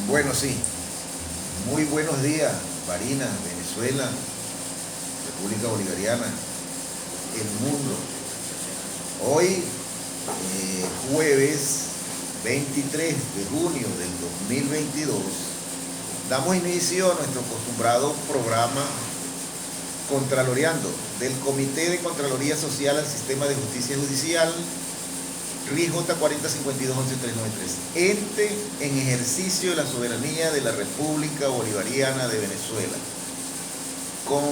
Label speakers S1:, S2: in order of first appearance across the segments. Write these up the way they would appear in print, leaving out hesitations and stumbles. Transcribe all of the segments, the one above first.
S1: Bueno, sí, muy buenos días, Barinas, Venezuela, República Bolivariana, el mundo. Hoy, jueves 23 de junio del 2022, damos inicio a nuestro acostumbrado programa Contraloreando, del Comité de Contraloría Social al Sistema de Justicia Judicial, RIJ 4052-11393, ente en ejercicio de la soberanía de la República Bolivariana de Venezuela, con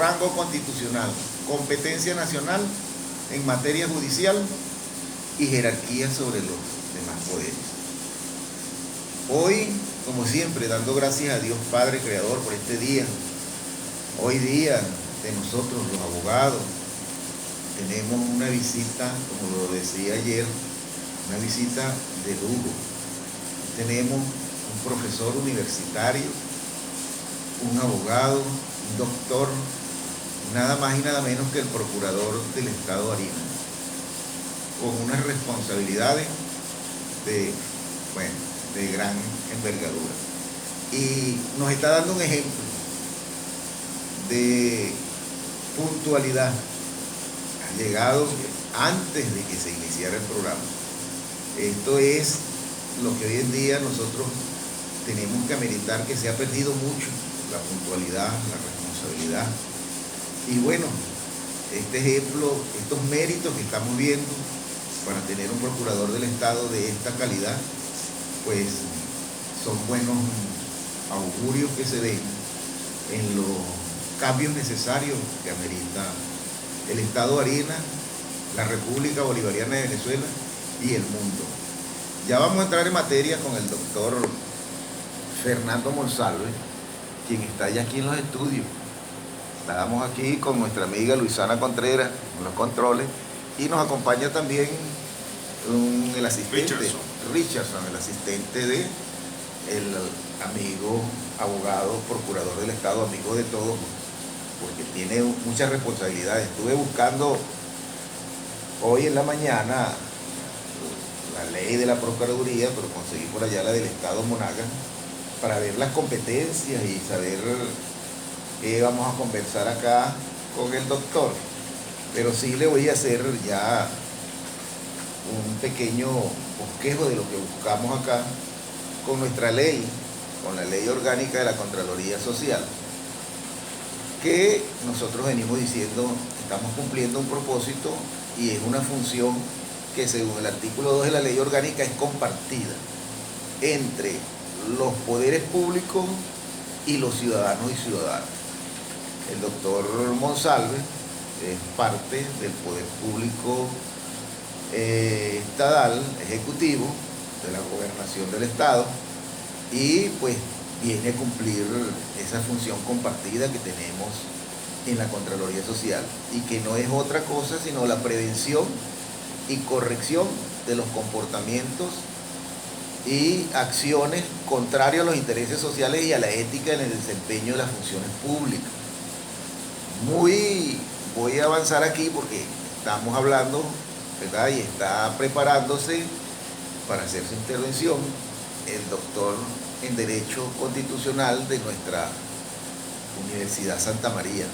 S1: rango constitucional, competencia nacional en materia judicial y jerarquía sobre los demás poderes. Hoy, como siempre, dando gracias a Dios Padre Creador por este día, hoy día de nosotros los abogados, tenemos una visita, como lo decía ayer, una visita de lujo. Tenemos un profesor universitario, un abogado, un doctor, nada más y nada menos que el procurador del Estado Arinas, con unas responsabilidades de gran envergadura. Y nos está dando un ejemplo de puntualidad. Ha llegado antes de que se iniciara el programa. Esto es lo que hoy en día nosotros tenemos que ameritar, que se ha perdido mucho, la puntualidad, la responsabilidad. Y bueno, este ejemplo, estos méritos que estamos viendo para tener un procurador del Estado de esta calidad, pues son buenos augurios que se ven en los cambios necesarios que amerita el Estado Arinas, la República Bolivariana de Venezuela y el mundo. Ya vamos a entrar en materia con el doctor Fernando Monsalve, quien está ya aquí en los estudios. Estamos aquí con nuestra amiga Luisana Contreras en los controles y nos acompaña también el asistente Richardson, el asistente de el amigo abogado, procurador del Estado, amigo de todos, porque tiene muchas responsabilidades. Estuve buscando hoy en la mañana la ley de la Procuraduría, pero conseguí por allá la del Estado Monagas para ver las competencias y saber qué vamos a conversar acá con el doctor. Pero sí le voy a hacer ya un pequeño bosquejo de lo que buscamos acá con nuestra ley, con la ley orgánica de la Contraloría Social, que nosotros venimos diciendo, estamos cumpliendo un propósito y es una función que según el artículo 2 de la ley orgánica es compartida entre los poderes públicos y los ciudadanos y ciudadanas. El doctor Monsalve es parte del poder público estatal, ejecutivo, de la gobernación del Estado, y pues viene a cumplir esa función compartida que tenemos en la Contraloría Social, y que no es otra cosa sino la prevención y corrección de los comportamientos y acciones contrarias a los intereses sociales y a la ética en el desempeño de las funciones públicas. Voy a avanzar aquí porque estamos hablando, ¿verdad? Y está preparándose para hacer su intervención el doctor en Derecho Constitucional de nuestra Universidad Santa María.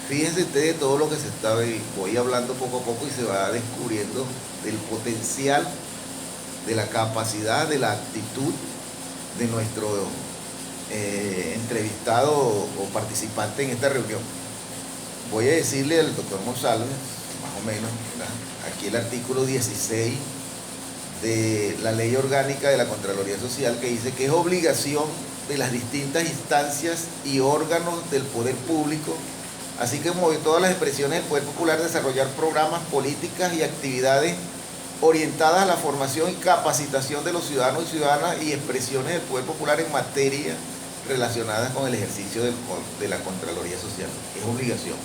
S1: Fíjense ustedes todo lo que se está, voy hablando poco a poco y se va descubriendo del potencial, de la capacidad, de la actitud de nuestro entrevistado o participante en esta reunión. Voy a decirle al doctor Monsalve, más o menos, ¿verdad? Aquí el artículo 16 de la Ley Orgánica de la Contraloría Social, que dice que es obligación de las distintas instancias y órganos del poder público, así como de todas las expresiones del poder popular, desarrollar programas, políticas y actividades orientadas a la formación y capacitación de los ciudadanos y ciudadanas y expresiones del poder popular en materia relacionadas con el ejercicio de la Contraloría Social. Es obligación,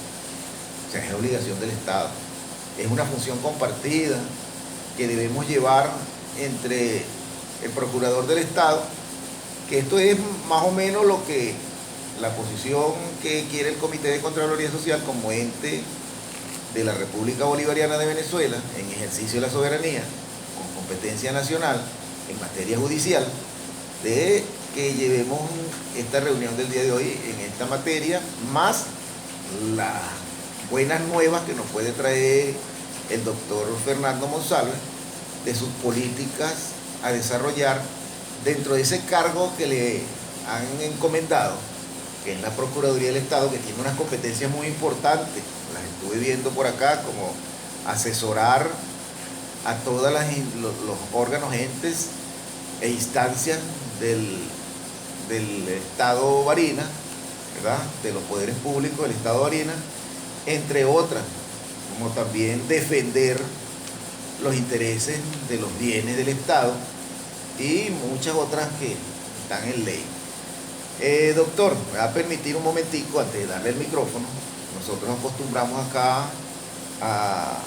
S1: o sea, es obligación del Estado. Es una función compartida que debemos llevar entre el procurador del Estado, que esto es más o menos lo que la posición que quiere el Comité de Contraloría Social como ente de la República Bolivariana de Venezuela en ejercicio de la soberanía con competencia nacional en materia judicial, de que llevemos esta reunión del día de hoy en esta materia, más las buenas nuevas que nos puede traer el doctor Fernando Monsalve de sus políticas a desarrollar dentro de ese cargo que le han encomendado, que es la Procuraduría del Estado, que tiene unas competencias muy importantes. Las estuve viendo por acá, como asesorar a todos los órganos, entes e instancias del Estado Barinas, ¿verdad? De los poderes públicos del Estado Barinas, entre otras, como también defender los intereses de los bienes del Estado y muchas otras que están en ley. Doctor, me va a permitir un momentico antes de darle el micrófono. Nosotros acostumbramos acá a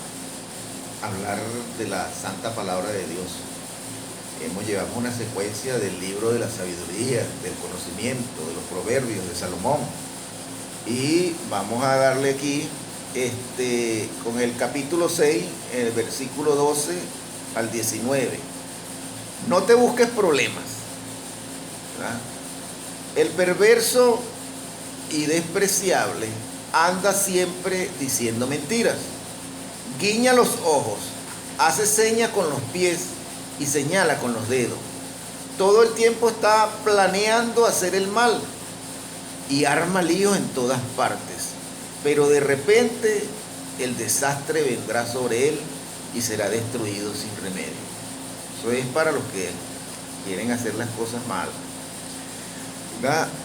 S1: hablar de la santa palabra de Dios. Llevamos una secuencia del libro de la sabiduría, del conocimiento, de los proverbios de Salomón. Y vamos a darle aquí con el capítulo 6, el versículo 12 al 19. No te busques problemas, ¿verdad? El perverso y despreciable anda siempre diciendo mentiras. Guiña los ojos, hace señas con los pies y señala con los dedos. Todo el tiempo está planeando hacer el mal y arma líos en todas partes. Pero de repente el desastre vendrá sobre él y será destruido sin remedio. Eso es para los que quieren hacer las cosas mal.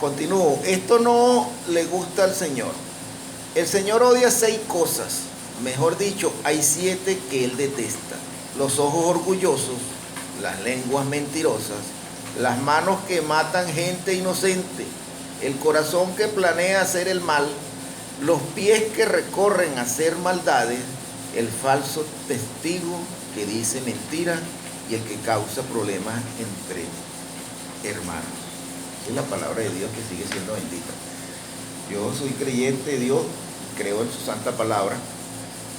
S1: Continúo. Esto no le gusta al Señor. El Señor odia 6 cosas. Mejor dicho, hay 7 que Él detesta: los ojos orgullosos, las lenguas mentirosas, las manos que matan gente inocente, el corazón que planea hacer el mal, los pies que recorren a hacer maldades, el falso testigo que dice mentiras y el que causa problemas entre hermanos. Es la palabra de Dios que sigue siendo bendita. Yo soy creyente de Dios, creo en su santa palabra,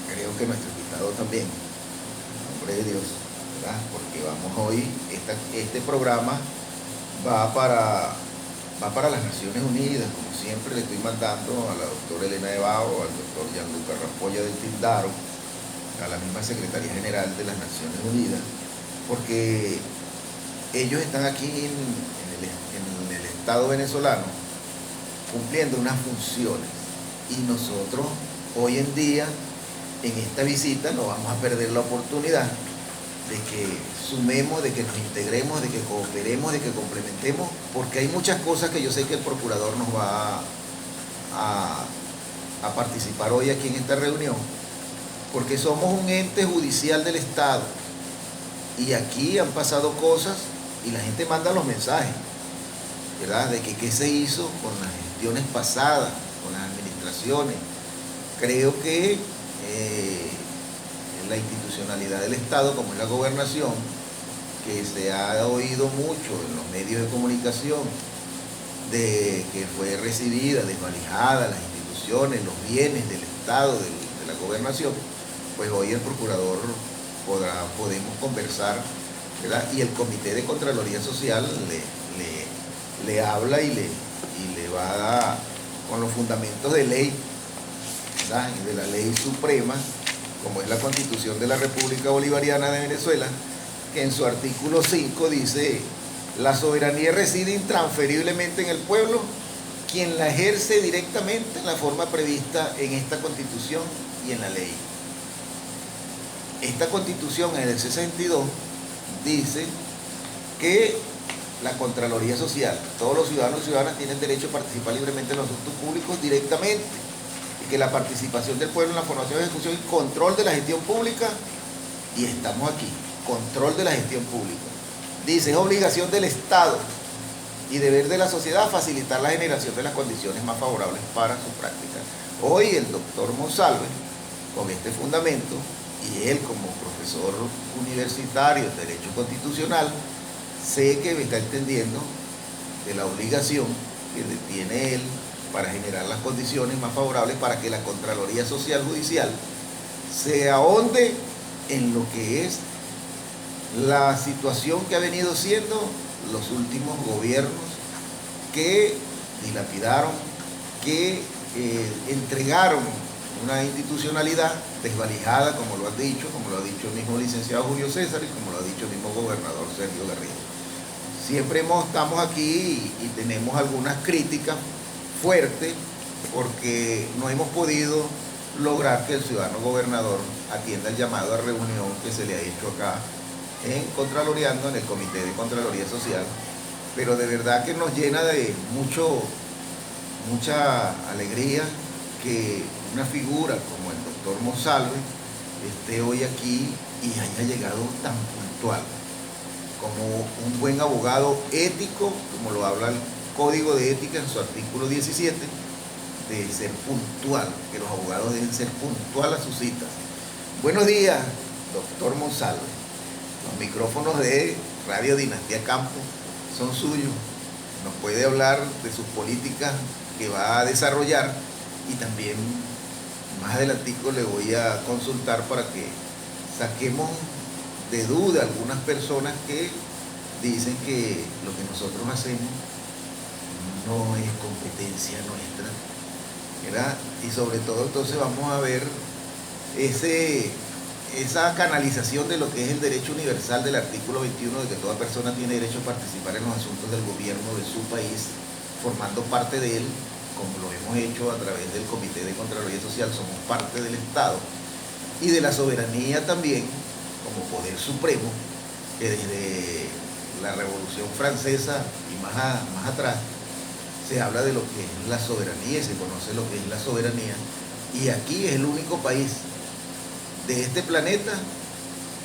S1: creo que nuestro invitado también, en nombre de Dios, ¿verdad? Porque vamos hoy, este programa va para las Naciones Unidas, como siempre le estoy mandando a la doctora Elena de Bao, al doctor Gianluca Rampolla del Tindaro, a la misma Secretaría General de las Naciones Unidas, porque ellos están aquí en el Estado venezolano cumpliendo unas funciones, y nosotros hoy en día en esta visita no vamos a perder la oportunidad de que sumemos, de que nos integremos, de que cooperemos, de que complementemos, porque hay muchas cosas que yo sé que el procurador nos va a participar hoy aquí en esta reunión, porque somos un ente judicial del Estado y aquí han pasado cosas y la gente manda los mensajes, ¿verdad? De que qué se hizo con las gestiones pasadas, con las administraciones. Creo que la institucionalidad del Estado, como es la gobernación, que se ha oído mucho en los medios de comunicación, de que fue recibida, desvalijada las instituciones, los bienes del Estado, de la gobernación, pues hoy el procurador podemos conversar, ¿verdad? Y el Comité de Contraloría Social le habla y le va a dar con los fundamentos de ley, ¿verdad? Y de la ley suprema, como es la Constitución de la República Bolivariana de Venezuela, que en su artículo 5 dice: la soberanía reside intransferiblemente en el pueblo, quien la ejerce directamente en la forma prevista en esta Constitución y en la ley. Esta Constitución, en el 62, dice que la Contraloría Social, todos los ciudadanos y ciudadanas tienen derecho a participar libremente en los asuntos públicos directamente, y que la participación del pueblo en la formación, ejecución y control de la gestión pública, y estamos aquí, control de la gestión pública. Dice: es obligación del Estado y deber de la sociedad facilitar la generación de las condiciones más favorables para su práctica. Hoy el doctor Monsalve, con este fundamento, y él como profesor universitario de Derecho Constitucional, sé que me está entendiendo de la obligación que tiene él para generar las condiciones más favorables para que la Contraloría Social Judicial se ahonde en lo que es la situación que ha venido siendo los últimos gobiernos que dilapidaron, que entregaron una institucionalidad desvalijada, como lo ha dicho el mismo licenciado Julio César y como lo ha dicho el mismo gobernador Sergio Garrido. Siempre estamos aquí y tenemos algunas críticas fuertes porque no hemos podido lograr que el ciudadano gobernador atienda el llamado a reunión que se le ha hecho acá en Contraloreando, en el Comité de Contraloría Social, pero de verdad que nos llena de mucha alegría que una figura como el doctor Monsalve esté hoy aquí y haya llegado tan puntual, como un buen abogado ético, como lo habla el Código de Ética en su artículo 17, de ser puntual, que los abogados deben ser puntual a sus citas. Buenos días, doctor Monsalve. Los micrófonos de Radio Dinastía Campo son suyos. Nos puede hablar de sus políticas que va a desarrollar y también más adelantico le voy a consultar para que saquemos de duda algunas personas que dicen que lo que nosotros hacemos no es competencia nuestra, ¿verdad? Y sobre todo entonces vamos a ver esa canalización de lo que es el derecho universal del artículo 21, de que toda persona tiene derecho a participar en los asuntos del gobierno de su país, formando parte de él, como lo hemos hecho a través del Comité de Contraloría Social, somos parte del Estado, y de la soberanía también, como poder supremo, que desde la Revolución Francesa y más atrás, se habla de lo que es la soberanía, se conoce lo que es la soberanía, y aquí es el único país de este planeta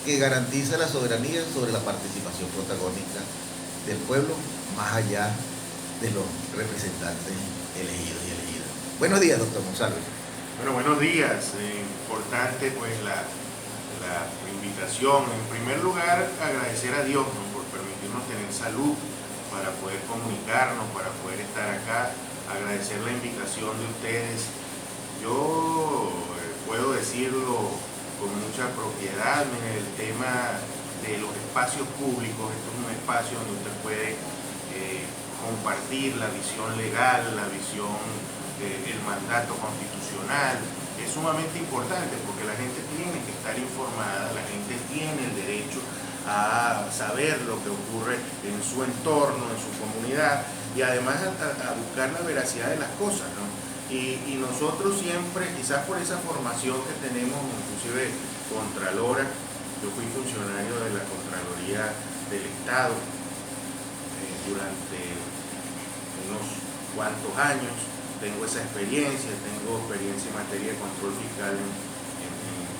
S1: que garantiza la soberanía sobre la participación protagónica del pueblo, más allá de los representantes elegidos y elegidas. Buenos días, doctor Monsalve.
S2: Bueno, buenos días. Importante pues la invitación. En primer lugar, agradecer a Dios, ¿no?, por permitirnos tener salud para poder comunicarnos, para poder estar acá. Agradecer la invitación de ustedes. Yo puedo decirlo con mucha propiedad, en el tema de los espacios públicos. Esto es un espacio donde usted puede compartir la visión legal, la visión del mandato constitucional. Es sumamente importante porque la gente tiene que estar informada, la gente tiene el derecho a saber lo que ocurre en su entorno, en su comunidad, y además a buscar la veracidad de las cosas, ¿no? Y nosotros siempre, quizás por esa formación que tenemos, inclusive contralora, yo fui funcionario de la Contraloría del Estado durante unos cuantos años, tengo esa experiencia, tengo experiencia en materia de control fiscal en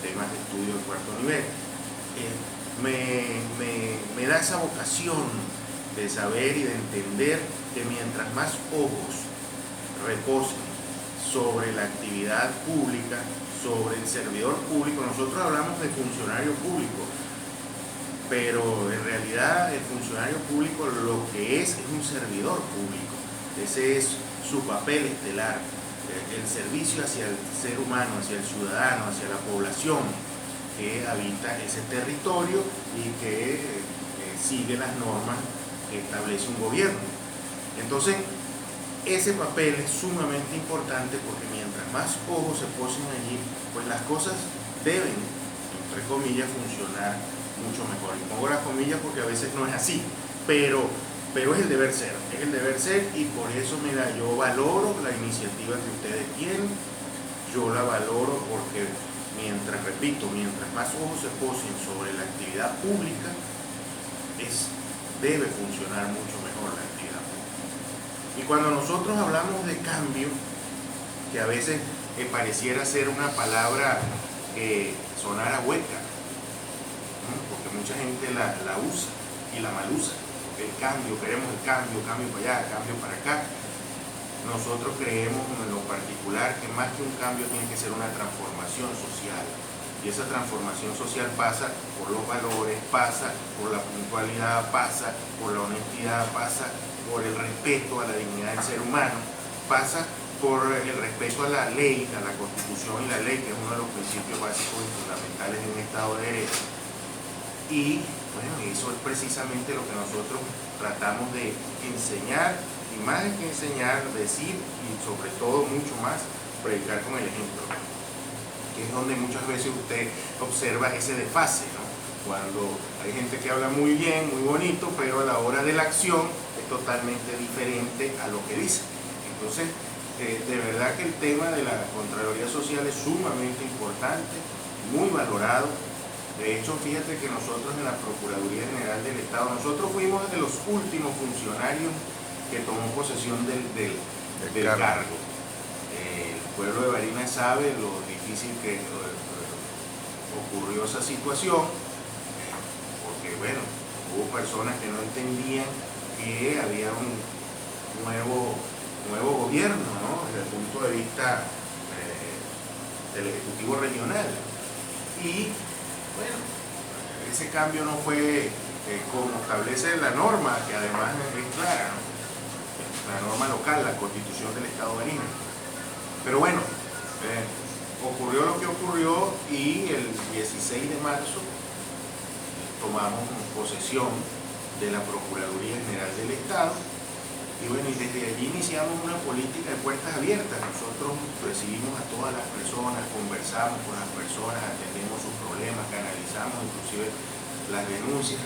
S2: temas de estudio de cuarto nivel. Me da esa vocación de saber y de entender que mientras más ojos reposen sobre la actividad pública, sobre el servidor público, nosotros hablamos de funcionario público, pero en realidad el funcionario público lo que es un servidor público. Ese es su papel estelar, el servicio hacia el ser humano, hacia el ciudadano, hacia la población que habita ese territorio y que sigue las normas que establece un gobierno. Entonces, ese papel es sumamente importante porque mientras más ojos se posen allí, pues las cosas deben, entre comillas, funcionar mucho mejor. Y pongo las comillas porque a veces no es así, pero es el deber ser, y por eso, mira, yo valoro la iniciativa que ustedes tienen, yo la valoro porque mientras más ojos se posen sobre la actividad pública, debe funcionar mucho mejor la actividad pública. Y cuando nosotros hablamos de cambio, que a veces pareciera ser una palabra sonar a hueca, ¿no?, porque mucha gente la usa y la mal usa. El cambio, queremos el cambio para allá, cambio para acá. Nosotros creemos en lo particular que más que un cambio tiene que ser una transformación social. Y esa transformación social pasa por los valores, pasa por la puntualidad, pasa por la honestidad, pasa por el respeto a la dignidad del ser humano, pasa por el respeto a la ley, a la Constitución y la ley, que es uno de los principios básicos y fundamentales de un Estado de Derecho. Y bueno, eso es precisamente lo que nosotros tratamos de enseñar, y más que enseñar, decir, y sobre todo mucho más, predicar con el ejemplo, que es donde muchas veces usted observa ese desfase, ¿no? Cuando hay gente que habla muy bien, muy bonito, pero a la hora de la acción es totalmente diferente a lo que dice. Entonces, de verdad que el tema de la Contraloría Social es sumamente importante, muy valorado. De hecho, fíjate que nosotros en la Procuraduría General del Estado, nosotros fuimos de los últimos funcionarios que tomó posesión del cargo. El pueblo de Barinas sabe lo difícil que ocurrió esa situación, porque bueno, hubo personas que no entendían que había un nuevo gobierno, ¿no? Desde el punto de vista del Ejecutivo Regional. Y bueno, ese cambio no fue como establece la norma, que además es clara, ¿no? La norma local, la Constitución del Estado de Barinas. Pero bueno, ocurrió lo que ocurrió y el 16 de marzo tomamos posesión de la Procuraduría General del Estado. Y bueno, y desde allí iniciamos una política de puertas abiertas. Nosotros recibimos a todas las personas, conversamos con las personas, atendemos sus problemas, canalizamos inclusive las denuncias.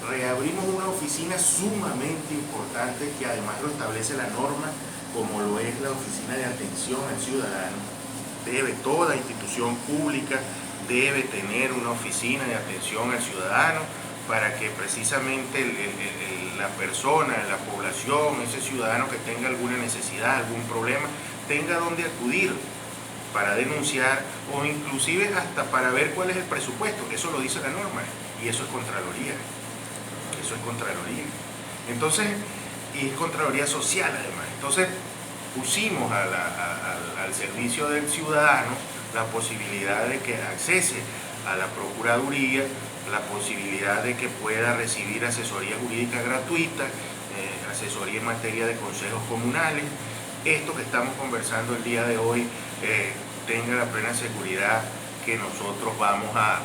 S2: Reabrimos una oficina sumamente importante que además lo establece la norma, como lo es la Oficina de Atención al Ciudadano. Toda institución pública debe tener una oficina de atención al ciudadano para que precisamente la persona, la población, ese ciudadano que tenga alguna necesidad, algún problema, tenga dónde acudir para denunciar o inclusive hasta para ver cuál es el presupuesto. Eso lo dice la norma y eso es Contraloría. Eso es Contraloría. Entonces, y es Contraloría Social además. Entonces, pusimos al servicio del ciudadano la posibilidad de que accese a la Procuraduría, la posibilidad de que pueda recibir asesoría jurídica gratuita, asesoría en materia de consejos comunales. Esto que estamos conversando el día de hoy, tenga la plena seguridad que nosotros vamos a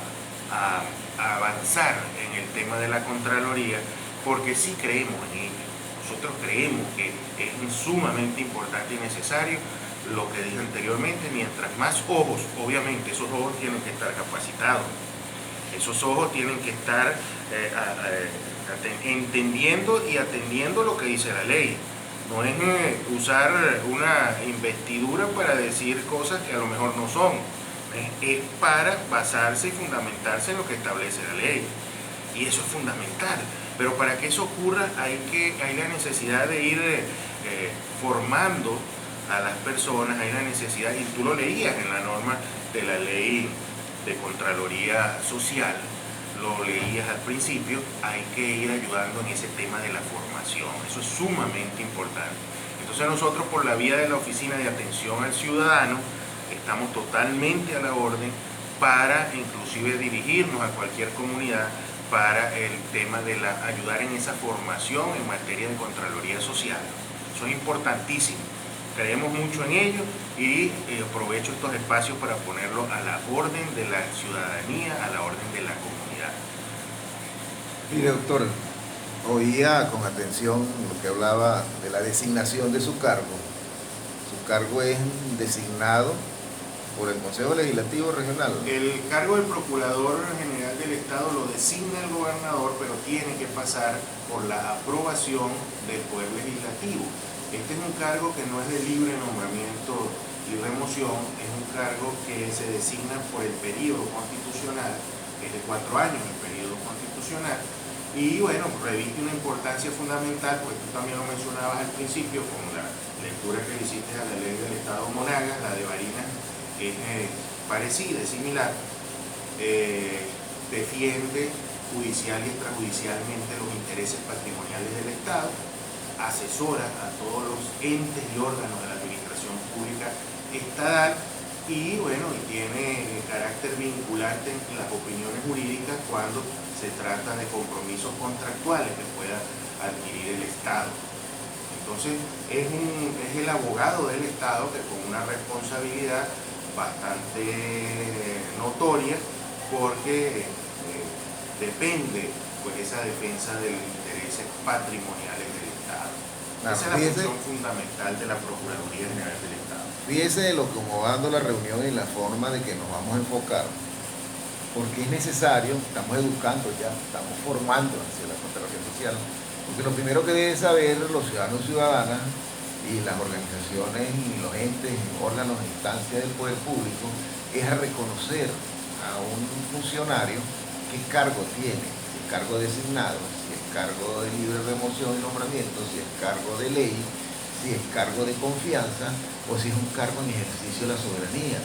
S2: avanzar en el tema de la Contraloría, porque sí creemos en ello. Nosotros creemos que es sumamente importante y necesario lo que dije anteriormente. Mientras más ojos, obviamente esos ojos tienen que estar capacitados, esos ojos tienen que estar entendiendo y atendiendo lo que dice la ley. No es usar una investidura para decir cosas que a lo mejor no son, es para basarse y fundamentarse en lo que establece la ley. Y eso es fundamental. Pero para que eso ocurra hay la necesidad de ir formando a las personas, hay la necesidad, y tú lo leías en la norma de la ley de Contraloría Social, lo leías al principio, hay que ir ayudando en ese tema de la formación. Eso es sumamente importante. Entonces nosotros, por la vía de la Oficina de Atención al Ciudadano, estamos totalmente a la orden para inclusive dirigirnos a cualquier comunidad para el tema de ayudar en esa formación en materia de Contraloría Social. Eso es importantísimo. Creemos mucho en ello y aprovecho estos espacios para ponerlo a la orden de la ciudadanía, a la orden de la comunidad.
S1: Mire, doctor, oía con atención lo que hablaba de la designación de su cargo. Su cargo es designado por el Consejo Legislativo Regional.
S2: El cargo del Procurador General del Estado lo designa el gobernador, pero tiene que pasar por la aprobación del Poder Legislativo. Este es un cargo que no es de libre nombramiento y remoción, es un cargo que se designa por el periodo constitucional, que es de 4 años el periodo constitucional, y bueno, reviste una importancia fundamental, porque tú también lo mencionabas al principio, con la lectura que le hiciste a la ley del Estado Monagas, la de Barinas es parecida, es similar, defiende judicial y extrajudicialmente los intereses patrimoniales del Estado, asesora a todos los entes y órganos de la administración pública estatal y bueno, y tiene carácter vinculante en las opiniones jurídicas cuando se trata de compromisos contractuales que pueda adquirir el Estado. Entonces es el abogado del Estado que con una responsabilidad bastante notoria, porque depende pues esa defensa de los intereses patrimoniales del Estado.
S1: Claro,
S2: esa es la función fundamental de la Procuraduría General del Estado.
S1: Fíjese de lo que como dando la reunión y la forma de que nos vamos a enfocar, porque es necesario, estamos educando ya, estamos formando hacia la Contraloría Social, porque lo primero que deben saber los ciudadanos y ciudadanas y las organizaciones y los entes, órganos e instancias del poder público es a reconocer a un funcionario qué cargo tiene, si es cargo designado, si es cargo de libre remoción y nombramiento, si es cargo de ley, si es cargo de confianza o si es un cargo en ejercicio de la soberanía,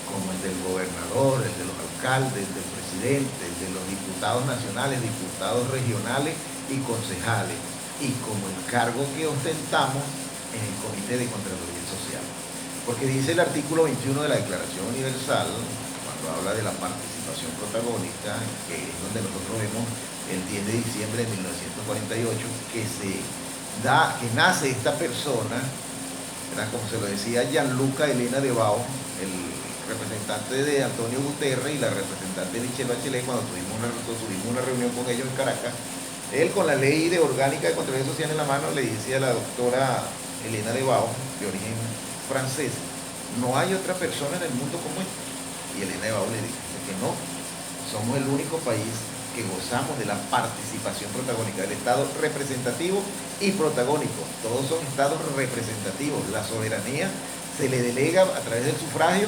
S1: como el del gobernador, el de los alcaldes, el del presidente, el de los diputados nacionales, diputados regionales y concejales, y como el cargo que ostentamos en el Comité de Contraloría Social. Porque dice el artículo 21 de la Declaración Universal, cuando habla de la participación protagónica, que es donde nosotros vemos el 10 de diciembre de 1948, que nace esta persona, era como se lo decía Gianluca Elena de Bao, el representante de Antonio Guterres y la representante de Michelle Bachelet, cuando tuvimos una reunión con ellos en Caracas. Él, con la ley de orgánica de Contraloría Social en la mano, le decía a la doctora Elena de Bao, de origen francés, no hay otra persona en el mundo como él. Y Elena de Bao le dice que no, somos el único país que gozamos de la participación protagónica del Estado representativo y protagónico. Todos son estados representativos. La soberanía se le delega a través del sufragio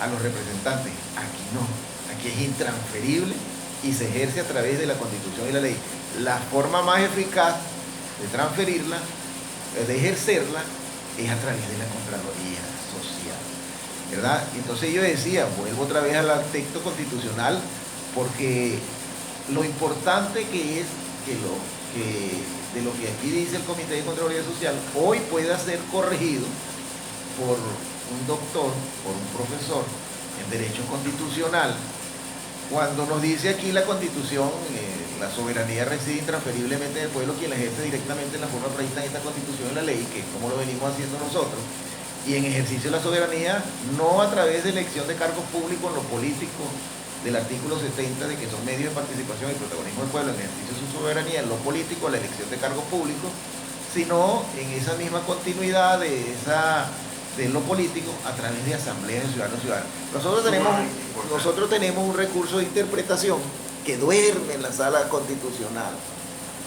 S1: a los representantes. Aquí no, aquí es intransferible y se ejerce a través de la Constitución y la ley. La forma más eficaz de transferirla, de ejercerla, es a través de la Contraloría Social, ¿verdad? Entonces yo decía, vuelvo otra vez al texto constitucional, porque lo importante que es de lo que aquí dice el Comité de Contraloría Social, hoy pueda ser corregido por un doctor, por un profesor en Derecho Constitucional, cuando nos dice aquí la Constitución, la soberanía reside intransferiblemente en el pueblo, quien la ejerce directamente en la forma prevista en esta Constitución y la ley, que es como lo venimos haciendo nosotros, y en ejercicio de la soberanía, no a través de elección de cargos públicos en lo político, del artículo 70, de que son medios de participación y protagonismo del pueblo en ejercicio de su soberanía, en lo político, la elección de cargos públicos, sino en esa misma continuidad de lo político a través de asambleas de ciudadanos y ciudadanas. Nosotros tenemos un recurso de interpretación que duerme en la sala constitucional,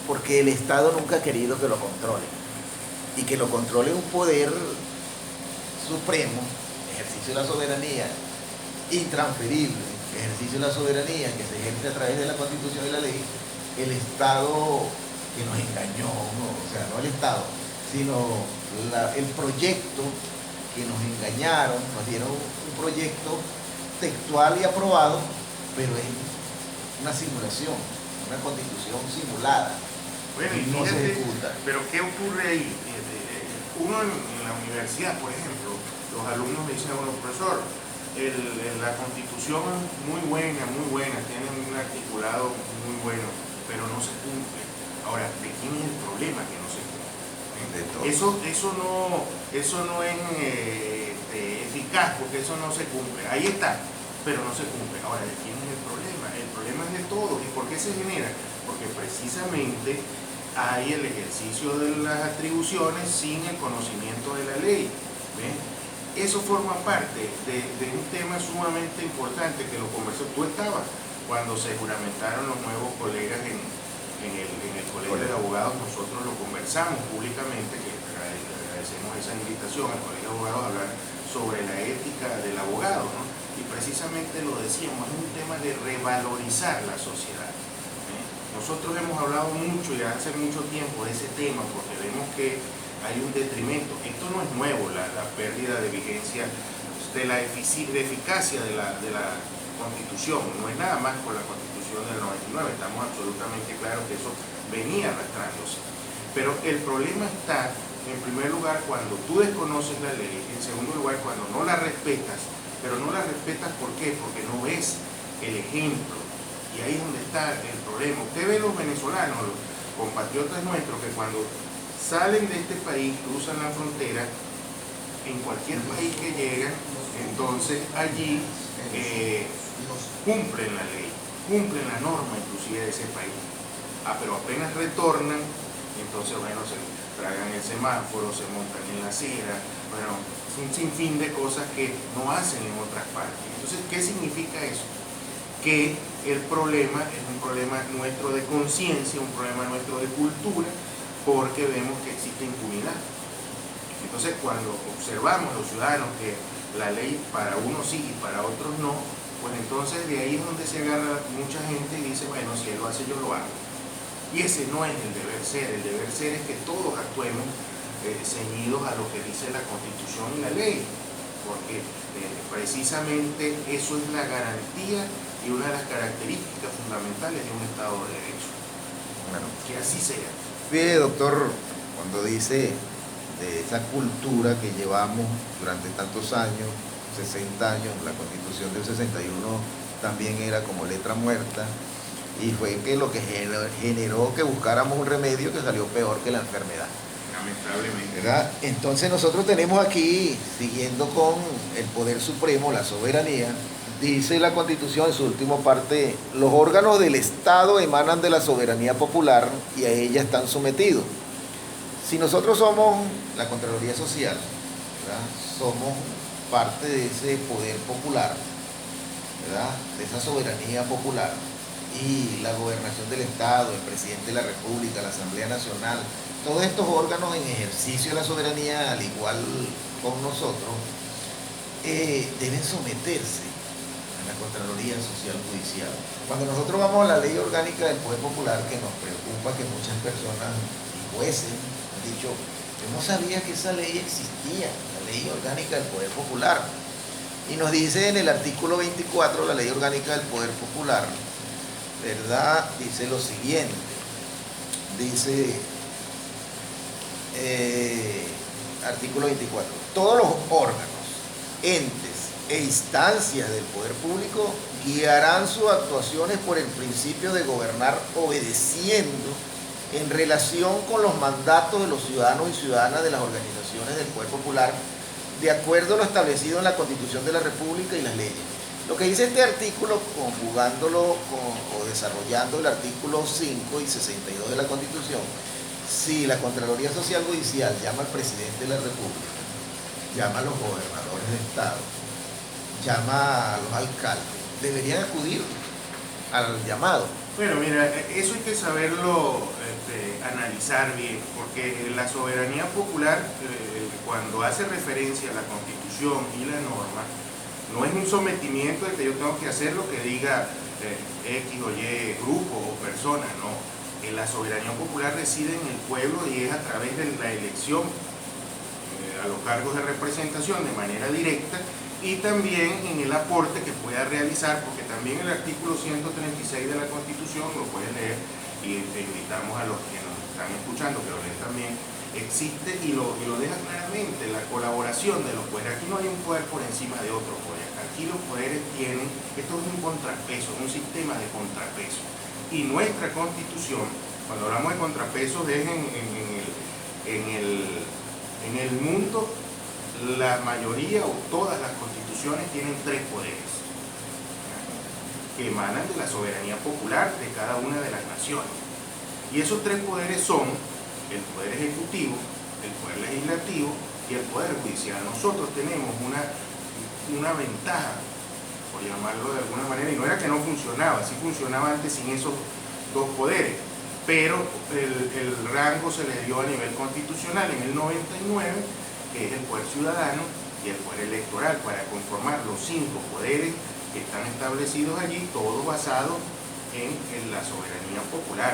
S1: porque el Estado nunca ha querido que lo controle, y que lo controle un poder supremo, ejercicio de la soberanía, intransferible, ejercicio de la soberanía que se ejerce a través de la Constitución y la ley, el Estado que nos engañó, o sea, no el Estado, sino el proyecto que nos engañaron, nos dieron un proyecto textual y aprobado, pero es una simulación, una Constitución simulada.
S2: Bueno, y
S1: no
S2: fíjate,
S1: se ejecuta.
S2: pero ¿qué ocurre ahí? Uno en la universidad, por ejemplo, los alumnos me dicen, bueno, profesor, la Constitución muy buena, tiene un articulado muy bueno, pero no se cumple. Ahora, ¿de quién es el problema que no se cumple? Eso no es eficaz, porque eso no se cumple. Ahí está, pero no se cumple. Ahora, ¿de quién es el problema? El problema es de todos. ¿Y por qué se genera? Porque precisamente hay el ejercicio de las atribuciones sin el conocimiento de la ley. ¿Ves? Eso forma parte de un tema sumamente importante que lo conversó. Tú estabas cuando se juramentaron los nuevos colegas en el Colegio de Abogados. Nosotros lo conversamos públicamente, que agradecemos esa invitación al Colegio de Abogados a hablar sobre la ética del abogado, ¿no? Y precisamente lo decíamos, es un tema de revalorizar la sociedad. Nosotros hemos hablado mucho y hace mucho tiempo de ese tema, porque vemos que hay un detrimento. Esto no es nuevo, la pérdida de vigencia, de la eficacia de la Constitución. No es nada más por la Constitución del 99, estamos absolutamente claros que eso venía arrastrándose. Pero el problema está, en primer lugar, cuando tú desconoces la ley, en segundo lugar, cuando no la respetas. Pero no la respetas, ¿por qué? Porque no ves el ejemplo. Y ahí es donde está el problema. Usted ve los venezolanos, los compatriotas nuestros, que cuando salen de este país, cruzan la frontera, en cualquier país que llegan, entonces allí cumplen la ley. cumplen la norma inclusive de ese país. Pero apenas retornan, entonces bueno, se tragan el semáforo, se montan en la acera, bueno, un sinfín de cosas que no hacen en otras partes. Entonces, ¿qué significa eso? Que el problema es un problema nuestro de conciencia, un problema nuestro de cultura, porque vemos que existe impunidad. Entonces, cuando observamos los ciudadanos que la ley para unos sí y para otros no, pues entonces de ahí es donde se agarra mucha gente y dice, bueno, si él lo hace, yo lo hago. Y ese no es el deber ser es que todos actuemos ceñidos a lo que dice la Constitución y la ley, porque precisamente eso es la garantía y una de las características fundamentales de un Estado de Derecho.
S1: Bueno,
S2: que así sea.
S1: fíjate, doctor, cuando dice de esa cultura que llevamos durante tantos años, 60 años, la Constitución del 61 también era como letra muerta, y fue que lo que generó que buscáramos un remedio que salió peor que la enfermedad.
S2: Lamentablemente.
S1: ¿Verdad? Entonces nosotros tenemos aquí, siguiendo con el poder supremo, la soberanía, dice la Constitución en su última parte, los órganos del Estado emanan de la soberanía popular y a ella están sometidos. Si nosotros somos la Contraloría Social, ¿verdad? Somos parte de ese poder popular, ¿verdad? De esa soberanía popular, y la gobernación del Estado, el presidente de la República, la Asamblea Nacional, todos estos órganos en ejercicio de la soberanía, al igual con nosotros, deben someterse a la Contraloría Social Judicial. Cuando nosotros vamos a la Ley Orgánica del Poder Popular, que nos preocupa que muchas personas y jueces han dicho, yo no sabía que esa ley existía, la Ley Orgánica del Poder Popular. Y nos dice en el artículo 24, la Ley Orgánica del Poder Popular, ¿verdad? Dice lo siguiente, dice, artículo 24, todos los órganos, entes e instancias del poder público guiarán sus actuaciones por el principio de gobernar obedeciendo en relación con los mandatos de los ciudadanos y ciudadanas de las organizaciones del poder popular, de acuerdo a lo establecido en la Constitución de la República y las leyes. Lo que dice este artículo, conjugándolo o desarrollando el artículo 5 y 62 de la Constitución, si la Contraloría Social Judicial llama al presidente de la República, llama a los gobernadores de Estado, llama a los alcaldes, deberían acudir al llamado.
S2: Bueno, mira, eso hay que saberlo analizar bien, porque la soberanía popular, cuando hace referencia a la Constitución y la norma, no es un sometimiento de que yo tengo que hacer lo que diga X o Y grupo o persona, no. La soberanía popular reside en el pueblo y es a través de la elección a los cargos de representación de manera directa, y también en el aporte que pueda realizar, porque también el artículo 136 de la Constitución, lo pueden leer, y te invitamos a los que nos están escuchando que lo lean también, existe y lo deja claramente, la colaboración de los poderes. Aquí no hay un poder por encima de otro poder, aquí los poderes tienen, esto es un contrapeso, un sistema de contrapeso, y nuestra Constitución, cuando hablamos de contrapesos, es en el mundo, la mayoría o todas las constituciones tienen tres poderes que emanan de la soberanía popular de cada una de las naciones. Y esos tres poderes son el poder ejecutivo, el poder legislativo y el poder judicial. Nosotros tenemos una ventaja, por llamarlo de alguna manera, y no era que no funcionaba, sí funcionaba antes sin esos dos poderes, pero el rango se le dio a nivel constitucional en el 99, que es el poder ciudadano y el poder electoral, para conformar los 5 poderes que están establecidos allí, todo basado en la soberanía popular,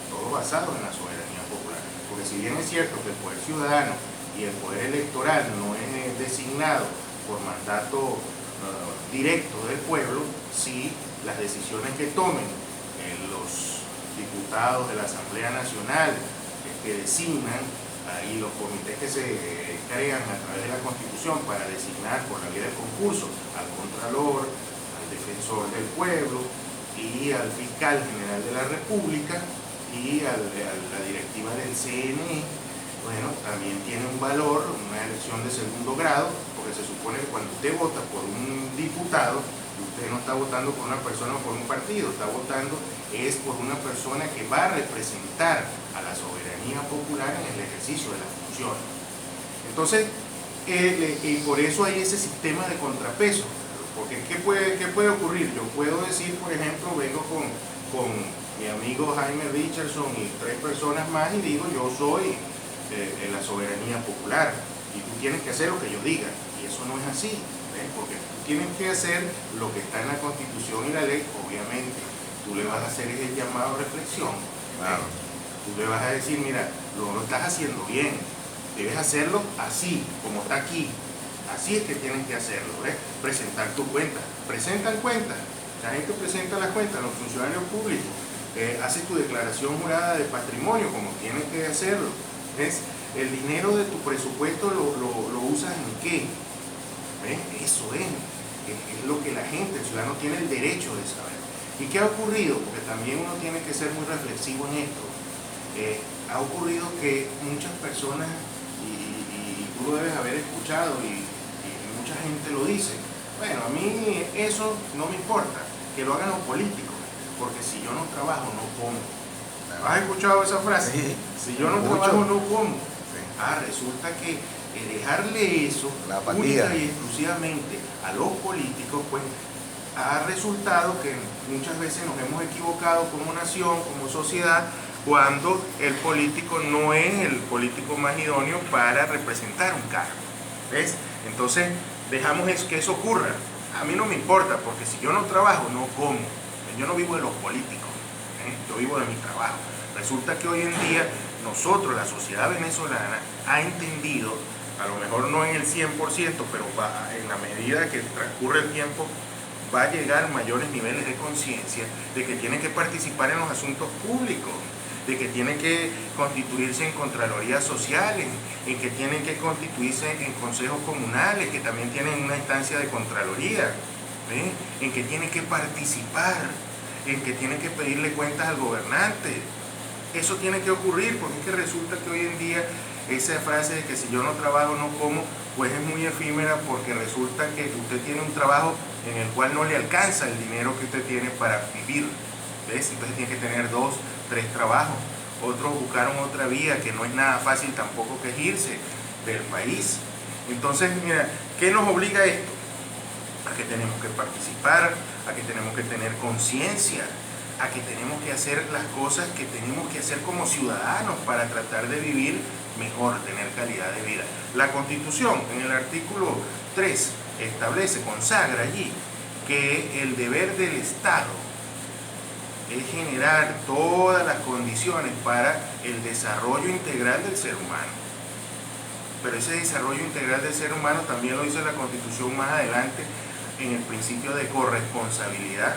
S2: todo basado en la soberanía popular. Porque si bien es cierto que el poder ciudadano y el poder electoral no es designado por mandato directo del pueblo, sí las decisiones que tomen los diputados de la Asamblea Nacional que designan, y los comités que se crean a través de la Constitución para designar por la vía del concurso al Contralor, al Defensor del Pueblo y al Fiscal General de la República y a la directiva del CNE, bueno, también tiene un valor, una elección de segundo grado, porque se supone que cuando usted vota por un diputado, Usted no está votando por una persona o por un partido, está votando es por una persona que va a representar a la soberanía popular en el ejercicio de las funciones. Entonces, y por eso hay ese sistema de contrapeso. Porque ¿qué puede ocurrir? Yo puedo decir, por ejemplo, vengo con mi amigo Jaime Richardson y 3 personas más y digo, yo soy la soberanía popular y tú tienes que hacer lo que yo diga. Y eso no es así, ¿ves? Porque tú tienes que hacer lo que está en la Constitución y la ley. Obviamente, tú le vas a hacer el llamado a reflexión.
S1: Claro.
S2: Tú le vas a decir, mira, lo estás haciendo bien, debes hacerlo así, como está aquí. Así es que tienes que hacerlo, ¿ves? Presentar tu cuenta. Presentan cuentas. La gente presenta las cuentas, los funcionarios públicos. Haces tu declaración jurada de patrimonio, como tienes que hacerlo. ¿Ves? El dinero de tu presupuesto lo usas en qué. ¿Ves? Eso es lo que la gente, el ciudadano, tiene el derecho de saber. ¿Y qué ha ocurrido? Porque también uno tiene que ser muy reflexivo en esto. Ha ocurrido que muchas personas, y tú lo debes haber escuchado, y mucha gente lo dice, bueno, a mí eso no me importa, que lo hagan los políticos, porque si yo no trabajo, no como. ¿Has escuchado esa frase?
S1: Sí.
S2: Si yo no trabajo, no como. Sí. Resulta que dejarle eso única y exclusivamente a los políticos, pues ha resultado que muchas veces nos hemos equivocado como nación, como sociedad, cuando el político no es el político más idóneo para representar un cargo. ¿Ves? Entonces, dejamos que eso ocurra. A mí no me importa, porque si yo no trabajo, no como. Yo no vivo de los políticos, yo vivo de mi trabajo. Resulta que hoy en día nosotros, la sociedad venezolana, ha entendido, a lo mejor no en el 100%, pero en la medida que transcurre el tiempo, va a llegar mayores niveles de conciencia de que tiene que participar en los asuntos públicos, de que tienen que constituirse en contralorías sociales, en que tienen que constituirse en consejos comunales, que también tienen una instancia de contraloría, en que tienen que participar, en que tienen que pedirle cuentas al gobernante. Eso tiene que ocurrir, porque es que resulta que hoy en día esa frase de que si yo no trabajo no como, pues es muy efímera, porque resulta que usted tiene un trabajo en el cual no le alcanza el dinero que usted tiene para vivir, ¿ves? Entonces tiene que tener 2, 3 trabajos. Otros buscaron otra vía, que no es nada fácil tampoco, que es irse del país. Entonces, mira, ¿qué nos obliga a esto? A que tenemos que participar, a que tenemos que tener conciencia, a que tenemos que hacer las cosas que tenemos que hacer como ciudadanos para tratar de vivir mejor, tener calidad de vida. La Constitución, en el artículo 3, establece, consagra allí, que el deber del Estado es generar todas las condiciones para el desarrollo integral del ser humano. Pero ese desarrollo integral del ser humano también lo dice la Constitución más adelante en el principio de corresponsabilidad.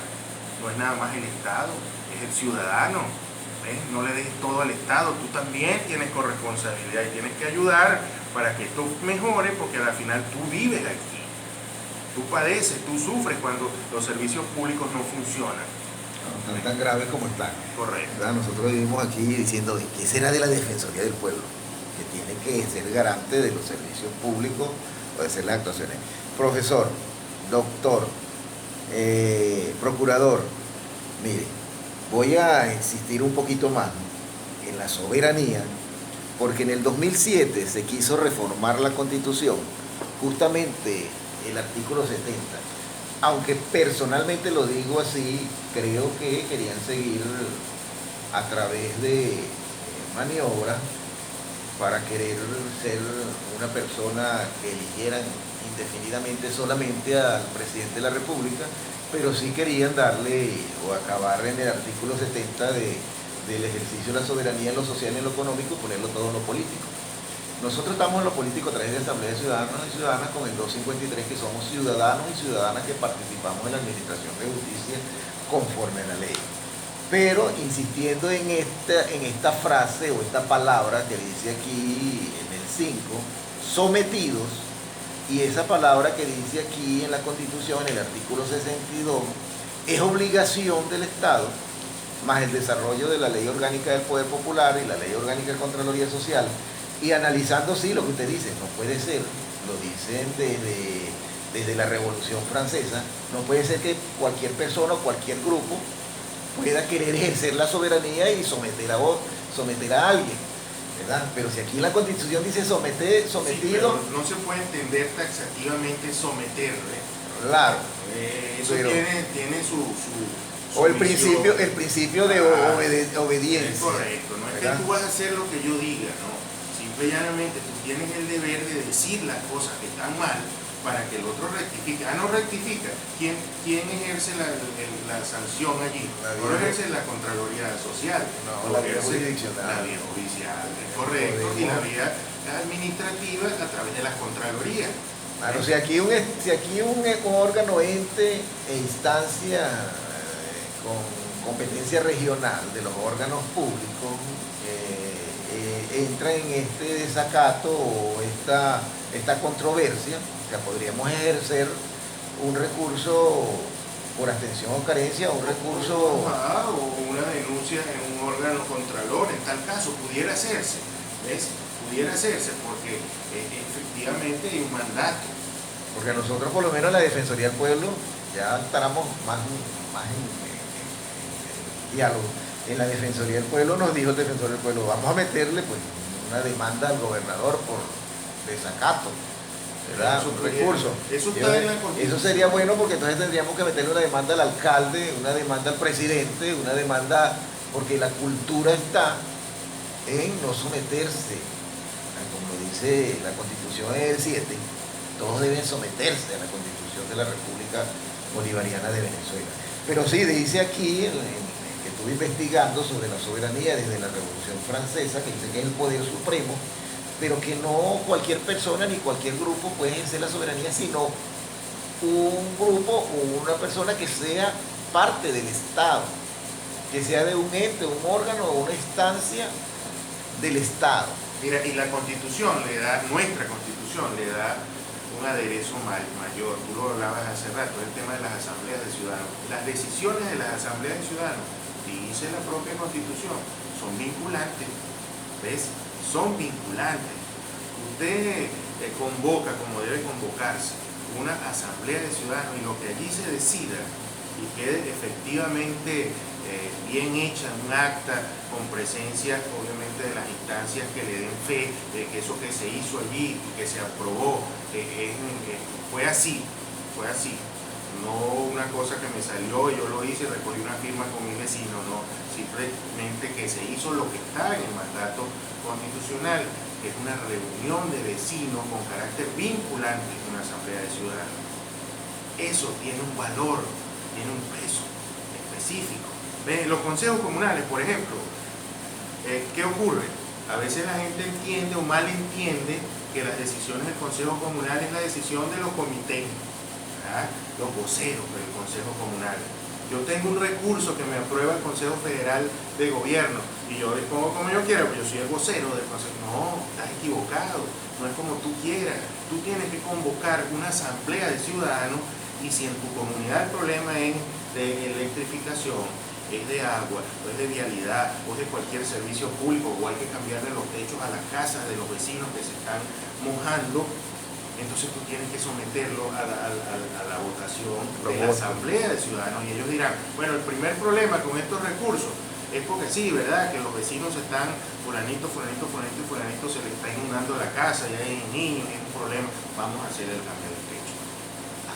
S2: No es nada más el Estado, es el ciudadano. ¿Ves? No le dejes todo al Estado, tú también tienes corresponsabilidad y tienes que ayudar para que esto mejore, porque al final tú vives aquí. Tú padeces, tú sufres cuando los servicios públicos no funcionan.
S1: No están tan graves como están.
S2: Correcto.
S1: ¿Verdad? Nosotros vivimos aquí diciendo, ¿qué será de la Defensoría del Pueblo? Que tiene que ser garante de los servicios públicos o de hacer las actuaciones. Profesor, doctor, procurador, mire, voy a insistir un poquito más en la soberanía, porque en el 2007 se quiso reformar la Constitución, justamente el artículo 70. Aunque personalmente lo digo así, creo que querían seguir a través de maniobras para querer ser una persona que eligieran indefinidamente solamente al presidente de la República, pero sí querían darle o acabar en el artículo 70 del ejercicio de la soberanía en lo social y en lo económico, ponerlo todo en lo político. Nosotros estamos en lo político a través de Asamblea de Ciudadanos y Ciudadanas con el 253, que somos ciudadanos y ciudadanas que participamos en la administración de justicia conforme a la ley. Pero insistiendo en esta frase o esta palabra que dice aquí en el 5, sometidos, y esa palabra que dice aquí en la Constitución, en el artículo 62, es obligación del Estado, más el desarrollo de la Ley Orgánica del Poder Popular y la Ley Orgánica de Contraloría Social. Y analizando, sí, lo que usted dice, no puede ser, lo dicen desde desde la Revolución Francesa. No puede ser que cualquier persona o cualquier grupo pueda querer ejercer la soberanía y someter a alguien, ¿verdad? Pero si aquí en la Constitución dice sometido...
S2: Sí, pero no se puede entender taxativamente someter,
S1: Claro.
S2: Eso
S1: pero,
S2: tiene su
S1: o el principio de obediencia.
S2: Es correcto, no es, ¿verdad?, que tú vas a hacer lo que yo diga, no. Simple y llanamente tú tienes el deber de decir las cosas que están mal para que el otro rectifique. No rectifica. ¿Quién ejerce la sanción allí? No ejerce la Contraloría Social.
S1: No, la vía jurisdiccional.
S2: La vía judicial, es correcto. Y la vía administrativa a través de las Contralorías.
S1: Claro, si aquí un órgano, ente e instancia con competencia regional de los órganos públicos entra en este desacato o esta controversia, o sea, podríamos ejercer un recurso por abstención o carencia, un recurso...
S2: o una denuncia en un órgano contralor, en tal caso, pudiera hacerse, ¿ves? Pudiera hacerse porque efectivamente hay un mandato.
S1: Porque nosotros, por lo menos en la Defensoría del Pueblo, ya estaremos más en diálogo. En la Defensoría del Pueblo nos dijo el Defensor del Pueblo, vamos a meterle pues una demanda al gobernador por desacato, ¿verdad? Un recurso.
S2: Eso está en la Constitución.
S1: Eso sería bueno porque entonces tendríamos que meterle una demanda al alcalde, una demanda al presidente, una demanda, porque la cultura está en no someterse. Como dice la Constitución del 7, todos deben someterse a la Constitución de la República Bolivariana de Venezuela. Pero sí, dice aquí, que estuve investigando sobre la soberanía desde la Revolución Francesa, que dice que es el poder supremo, pero que no cualquier persona ni cualquier grupo puede ejercer la soberanía, sino un grupo o una persona que sea parte del Estado, que sea de un ente, un órgano o una instancia del Estado.
S2: Mira, y la Constitución nuestra Constitución le da un aderezo mayor. Tú lo hablabas hace rato, el tema de las asambleas de ciudadanos. Las decisiones de las asambleas de ciudadanos, dice la propia Constitución, son vinculantes. ¿Ves? Son vinculantes. Usted convoca, como debe convocarse, una asamblea de ciudadanos y lo que allí se decida y quede efectivamente bien hecha, un acta con presencia obviamente de las instancias que le den fe de que eso que se hizo allí, que se aprobó, fue así, no una cosa que me salió y yo lo hice y recogí una firma con mi vecino, no, simplemente que se hizo lo que está en el mandato constitucional, que es una reunión de vecinos con carácter vinculante en una asamblea de ciudadanos. Eso tiene un valor, tiene un peso específico. Los consejos comunales, por ejemplo, ¿qué ocurre? A veces la gente entiende o malentiende que las decisiones del Consejo Comunal es la decisión de los comités, ¿verdad?, los voceros del Consejo Comunal. Yo tengo un recurso que me aprueba el Consejo Federal de Gobierno y yo le pongo como yo quiera, pero yo soy el vocero del Consejo. No, estás equivocado, no es como tú quieras. Tú tienes que convocar una asamblea de ciudadanos y si en tu comunidad el problema es de electrificación, es de agua, o es de vialidad, o es de cualquier servicio público, o hay que cambiarle los techos a las casas de los vecinos que se están mojando, entonces tú tienes que someterlo a la votación de la Asamblea de Ciudadanos y ellos dirán, bueno, el primer problema con estos recursos es porque sí, ¿verdad?, que los vecinos están, fulanito se le está inundando la casa, y hay niños, es un problema, vamos a hacer el cambio de techo.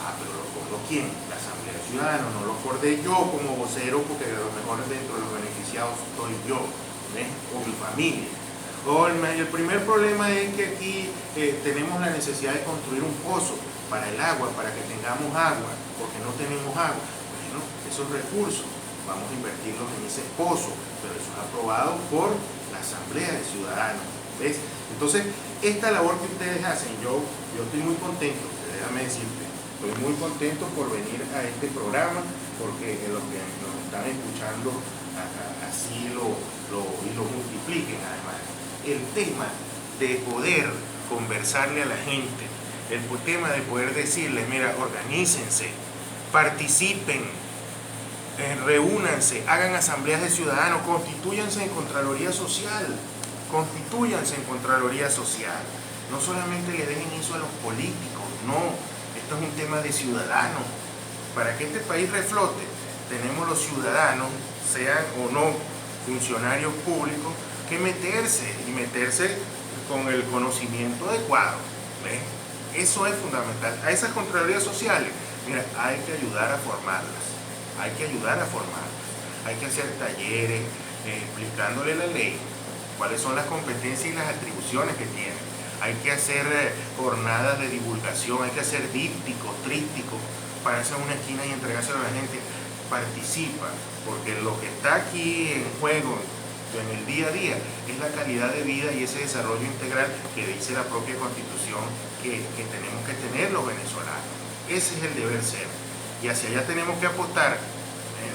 S2: Pero lo acordó ¿quién? La Asamblea de Ciudadanos, no lo acordé yo como vocero, porque a lo mejor dentro de los beneficiados estoy yo, ¿ves?, o mi familia. El primer problema es que aquí tenemos la necesidad de construir un pozo para el agua, para que tengamos agua, porque no tenemos agua. Bueno, esos recursos vamos a invertirlos en ese pozo, pero eso es aprobado por la Asamblea de Ciudadanos, ¿ves? Entonces, esta labor que ustedes hacen, yo estoy muy contento, déjame decirte, estoy muy contento por venir a este programa, porque los que nos están escuchando así lo multipliquen además. El tema de poder conversarle a la gente, el tema de poder decirles, mira, organícense, participen, reúnanse, hagan asambleas de ciudadanos, constitúyanse en Contraloría Social, no solamente le dejen eso a los políticos, no, Esto es un tema de ciudadanos. Para que este país reflote, tenemos los ciudadanos, sean o no funcionarios públicos, que meterse con el conocimiento adecuado. ¿Ves? Eso es fundamental. A esas contralorías sociales, mira, hay que ayudar a formarlas. Hay que ayudar a formarlas. Hay que hacer talleres explicándole la ley, cuáles son las competencias y las atribuciones que tienen. Hay que hacer jornadas de divulgación, hay que hacer dípticos, trípticos, pararse en una esquina y entregárselo a la gente. Participa, porque lo que está aquí en juego en el día a día es la calidad de vida y ese desarrollo integral que dice la propia Constitución que tenemos que tener los venezolanos. Ese es el deber ser, y hacia allá tenemos que apostar.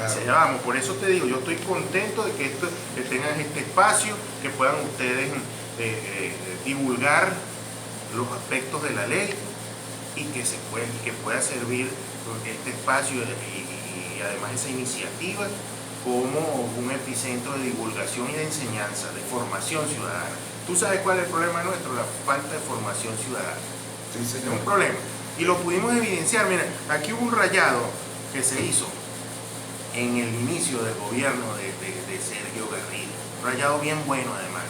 S2: Hacia allá vamos. Por eso te digo, yo estoy contento de que tengan este espacio, que puedan ustedes divulgar los aspectos de la ley y que pueda servir este espacio y además esa iniciativa como un epicentro de divulgación y de enseñanza, de formación ciudadana. ¿Tú sabes cuál es el problema nuestro? La falta de formación ciudadana.
S1: Sí, señor.
S2: Es un problema. Y lo pudimos evidenciar. Mira, aquí hubo un rayado que se hizo en el inicio del gobierno de Sergio Garrido. Un rayado bien bueno además.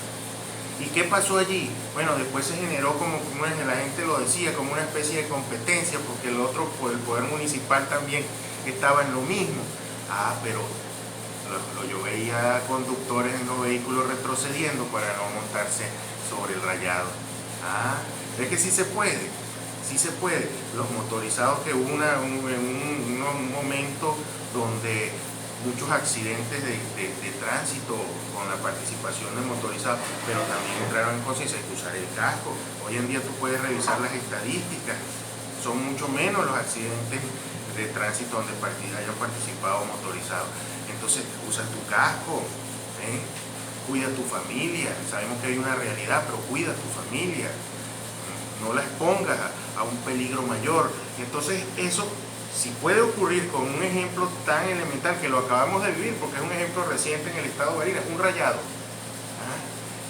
S2: ¿Y qué pasó allí? Bueno, después se generó como la gente lo decía, como una especie de competencia, porque el poder municipal también estaba en lo mismo. Pero yo veía conductores en los vehículos retrocediendo para no montarse sobre el rayado. Es que sí se puede, sí se puede. Los motorizados, que hubo un momento donde muchos accidentes de tránsito con la participación de motorizados, pero también entraron en conciencia de usar el casco. Hoy en día tú puedes revisar las estadísticas, son mucho menos los accidentes de tránsito donde hayan participado motorizados. Entonces usa tu casco, cuida a tu familia. Sabemos que hay una realidad, pero cuida a tu familia, no la expongas a un peligro mayor. Entonces eso, si puede ocurrir con un ejemplo tan elemental que lo acabamos de vivir, porque es un ejemplo reciente en el estado de Barinas, un rayado,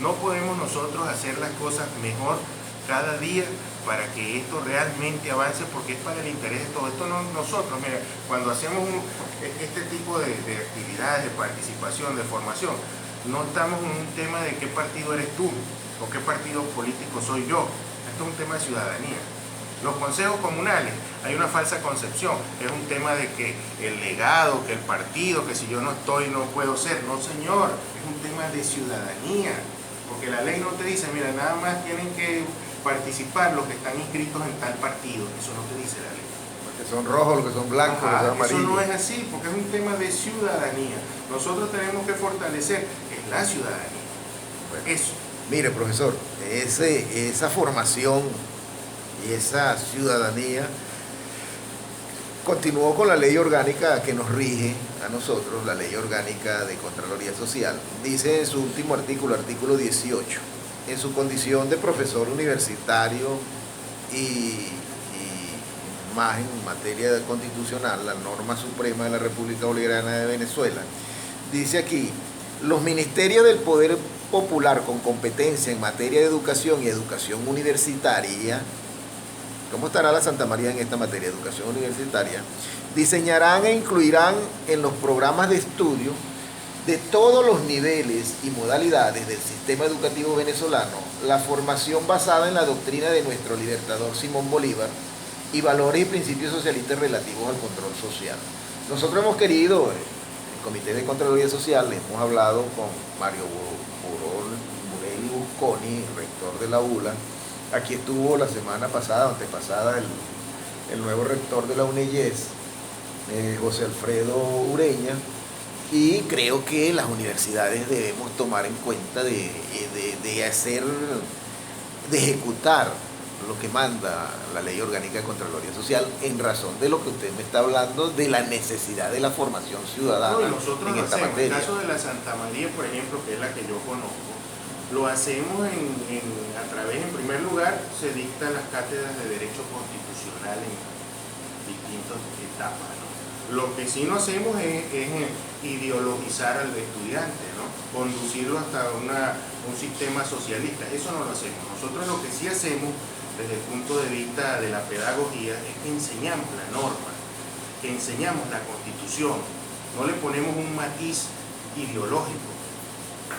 S2: no podemos nosotros hacer las cosas mejor cada día para que esto realmente avance, porque es para el interés de todo esto. Nosotros, mira, cuando hacemos este tipo de actividades, de participación, de formación, no estamos en un tema de qué partido eres tú o qué partido político soy yo. Esto es un tema de ciudadanía. Los consejos comunales, hay una falsa concepción, es un tema de que el legado, que el partido, que si yo no estoy no puedo ser. No, señor, es un tema de ciudadanía, porque la ley no te dice, mira, nada más tienen que participar los que están inscritos en tal partido. Eso no te dice la ley.
S1: Los que son rojos, los que son blancos, los que son amarillos.
S2: Eso no es así, porque es un tema de ciudadanía. Nosotros tenemos que fortalecer la ciudadanía.
S1: Bueno,
S2: eso.
S1: Mire, profesor, esa formación y esa ciudadanía continuó con la ley orgánica que nos rige a nosotros, la ley orgánica de Contraloría Social. Dice en su último artículo, artículo 18, en su condición de profesor universitario y más en materia constitucional, la norma suprema de la República Bolivariana de Venezuela, dice aquí: los ministerios del Poder Popular con competencia en materia de educación y educación universitaria, ¿cómo estará la Santa María en esta materia de educación universitaria? Diseñarán e incluirán en los programas de estudio de todos los niveles y modalidades del sistema educativo venezolano la formación basada en la doctrina de nuestro libertador Simón Bolívar y valores y principios socialistas relativos al control social. Nosotros hemos querido, el Comité de Contraloría Social, hemos hablado con Mario Burelli Busconi, rector de la ULA. Aquí estuvo la semana pasada, antepasada, el nuevo rector de la UNEYES, José Alfredo Ureña, y creo que las universidades debemos tomar en cuenta de ejecutar lo que manda la Ley Orgánica de Contraloría Social, en razón de lo que usted me está hablando, de la necesidad de la formación ciudadana
S2: nosotros
S1: en esta
S2: hacemos,
S1: materia.
S2: en el caso de la Santa María, por ejemplo, que es la que yo conozco, lo hacemos a través, en primer lugar, se dictan las cátedras de Derecho Constitucional en distintas etapas, ¿no? Lo que sí no hacemos es ideologizar al estudiante, ¿no? Conducirlo hasta un sistema socialista. Eso no lo hacemos. Nosotros lo que sí hacemos desde el punto de vista de la pedagogía es que enseñamos la norma, que enseñamos la Constitución, no le ponemos un matiz ideológico.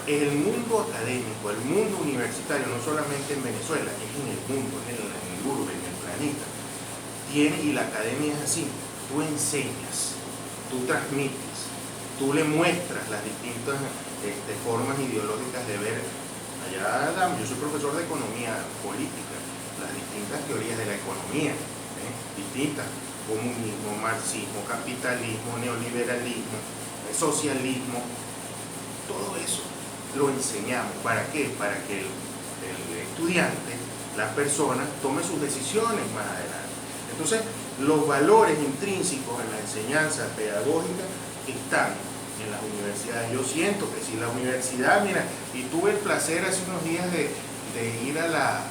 S2: El mundo académico, el mundo universitario, no solamente en Venezuela, es en el mundo, en el urbe, en el planeta, tiene, y la academia es así, tú enseñas, tú transmites, tú le muestras las distintas formas ideológicas de ver. Allá, yo soy profesor de economía política, las distintas teorías de la economía, distintas, comunismo, marxismo, capitalismo, neoliberalismo, socialismo, todo eso lo enseñamos. ¿Para qué? Para que el estudiante, la persona, tome sus decisiones más adelante. Entonces, los valores intrínsecos en la enseñanza pedagógica están en las universidades. Yo siento que si la universidad, mira, y tuve el placer hace unos días de ir a la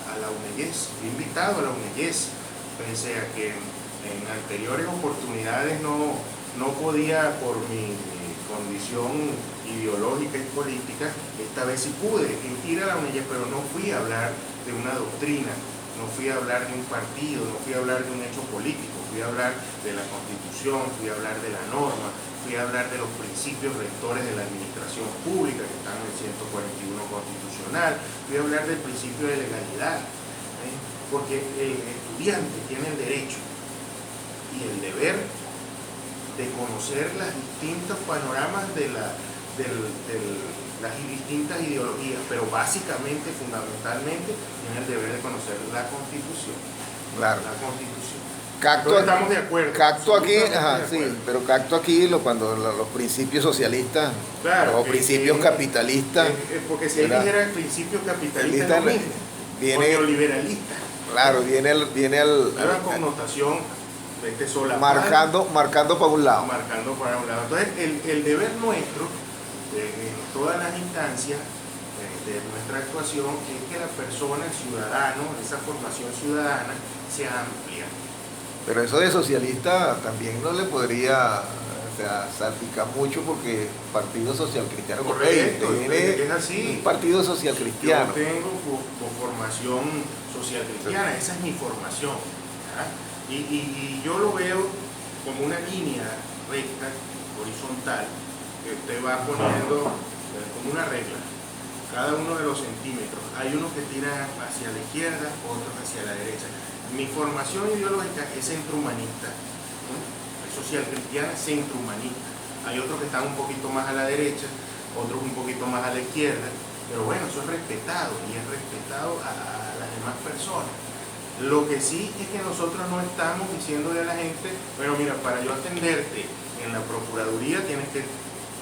S2: UNEYES, fui invitado a la UNEYES, pese a que en anteriores oportunidades no podía por mi condición ideológica y política. Esta vez sí pude ir a la UNEYES, pero no fui a hablar de una doctrina, no fui a hablar de un partido, no fui a hablar de un hecho político, fui a hablar de la Constitución, fui a hablar de la norma, fui a hablar de los principios rectores de la administración pública que están en el 141 constitucional, fui a hablar del principio de legalidad, porque el estudiante tiene el derecho y el deber de conocer las distintos panoramas de las distintas ideologías, pero básicamente, fundamentalmente, tiene el deber de conocer la Constitución.
S1: Claro.
S2: La Constitución.
S1: Estamos
S2: de acuerdo.
S1: Cacto aquí, sí, pero cacto aquí cuando los principios socialistas,
S2: claro,
S1: los principios capitalistas.
S2: Porque si él dijera el principio capitalista,
S1: viene
S2: neoliberalista.
S1: Claro, viene
S2: la connotación
S1: marcando para un lado.
S2: Marcando para un lado. Entonces, el deber nuestro, en todas las instancias de nuestra actuación, es que la persona, el ciudadano, esa formación ciudadana, sea amplia.
S1: Pero eso de socialista también no le podría salpicar mucho, porque Partido Social Cristiano,
S2: correcto, es así.
S1: Un Partido Social Cristiano.
S2: Yo tengo formación social cristiana, esa es mi formación. Y yo lo veo como una línea recta, horizontal, que usted va poniendo como una regla, cada uno de los centímetros. Hay unos que tiran hacia la izquierda, otros hacia la derecha. Mi formación ideológica es centrohumanista, es social cristiana, centrohumanista. Hay otros que están un poquito más a la derecha, otros un poquito más a la izquierda, pero bueno, eso es respetado, y es respetado a las demás personas. Lo que sí es que nosotros no estamos diciéndole a la gente, bueno, mira, para yo atenderte en la Procuraduría tienes que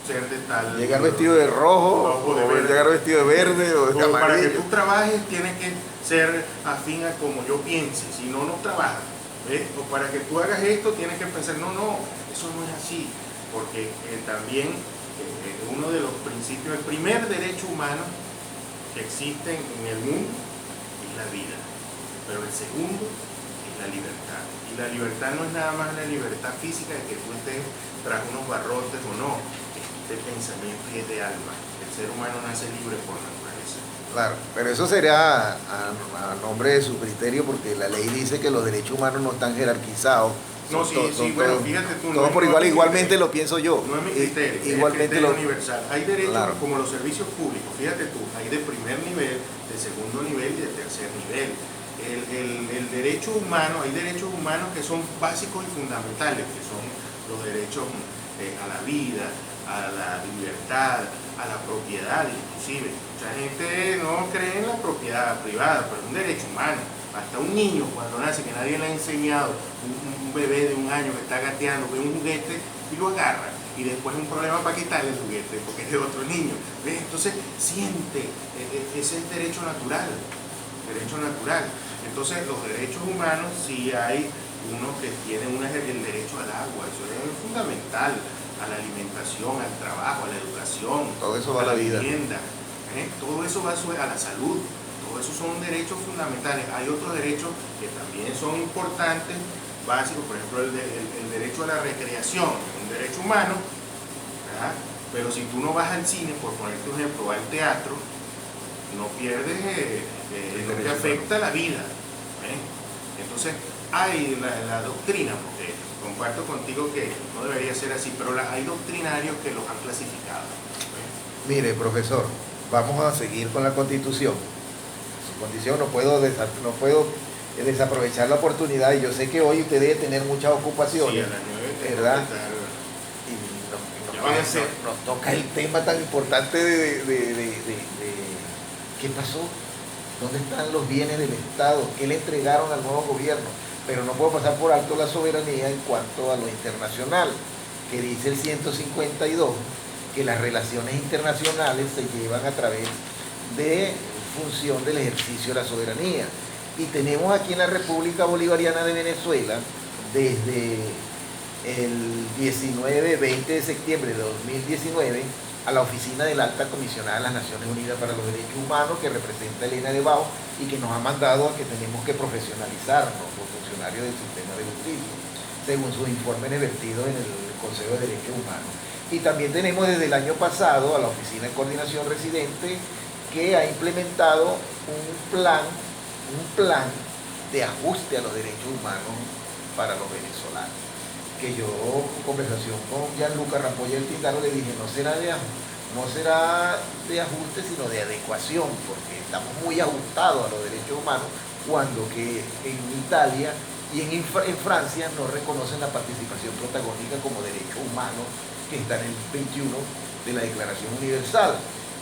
S2: ser de tal...
S1: Llegar vestido de rojo, o llegar vestido de verde, o de amarillo.
S2: Para que tú trabajes tienes que ser afín a como yo piense, si no, no trabajas. O para que tú hagas esto tienes que pensar, no, eso no es así, porque también uno de los principios, el primer derecho humano que existe en el mundo es la vida. Pero el segundo es la libertad. Y la libertad no es nada más la libertad física de que tú estés tras unos barrotes o no, es de pensamiento y es de alma. El ser humano nace libre por naturaleza.
S1: Claro, pero eso sería a nombre de su criterio, porque la ley dice que los derechos humanos no están jerarquizados.
S2: No, bueno, fíjate tú.
S1: Todo por igual, igualmente lo pienso yo.
S2: No es mi criterio,
S1: igualmente
S2: es el criterio universal. Hay derechos,
S1: claro,
S2: como los servicios públicos, fíjate tú, hay de primer nivel, de segundo nivel y de tercer nivel. El derecho humano, hay derechos humanos que son básicos y fundamentales, que son los derechos a la vida, a la libertad, a la propiedad inclusive. Mucha gente no cree en la propiedad privada, pero es un derecho humano. Hasta un niño cuando nace, que nadie le ha enseñado, un bebé de 1 año que está gateando, ve un juguete y lo agarra, y después es un problema para quitarle el juguete porque es de otro niño. ¿Ves? Entonces siente, ese es derecho natural. Derecho natural. Entonces los derechos humanos, sí hay unos que tienen el derecho al agua, eso es fundamental, a la alimentación, al trabajo, a la educación,
S1: todo eso va a la vida,
S2: vivienda, todo eso va a la salud, todo eso son derechos fundamentales. Hay otros derechos que también son importantes, básicos, por ejemplo el derecho a la recreación, un derecho humano, ¿verdad? Pero si tú no vas al cine, por ponerte un ejemplo, al teatro, no pierdes, no te afecta la vida. ¿Ven? Entonces, hay la doctrina, porque comparto contigo que no debería ser así, pero hay doctrinarios que los han clasificado. ¿Ven?
S1: Mire, profesor, vamos a seguir con la Constitución. Su condición no puedo desaprovechar la oportunidad, y yo sé que hoy usted debe tener muchas ocupaciones,
S2: Sí, a las 9
S1: ¿verdad?
S2: Ya van a ser.
S1: Nos toca el tema tan importante de qué pasó, dónde están los bienes del Estado, qué le entregaron al nuevo gobierno. Pero no puedo pasar por alto la soberanía en cuanto a lo internacional, que dice el 152, que las relaciones internacionales se llevan a través de función del ejercicio de la soberanía. Y tenemos aquí en la República Bolivariana de Venezuela, desde el 20 de septiembre de 2019, a la oficina de la Alta Comisionada de las Naciones Unidas para los Derechos Humanos, que representa Elena de Bao, y que nos ha mandado a que tenemos que profesionalizarnos los funcionarios del sistema de justicia, según sus informes vertidos en el Consejo de Derechos Humanos. Y también tenemos desde el año pasado a la Oficina de Coordinación Residente, que ha implementado un plan de ajuste a los derechos humanos para los venezolanos. Que yo, en conversación con Gianluca Rampolla del Tindaro, le dije, no será de ajuste, sino de adecuación, porque estamos muy ajustados a los derechos humanos, cuando que en Italia y en Francia no reconocen la participación protagónica como derecho humano, que está en el 21 de la Declaración Universal.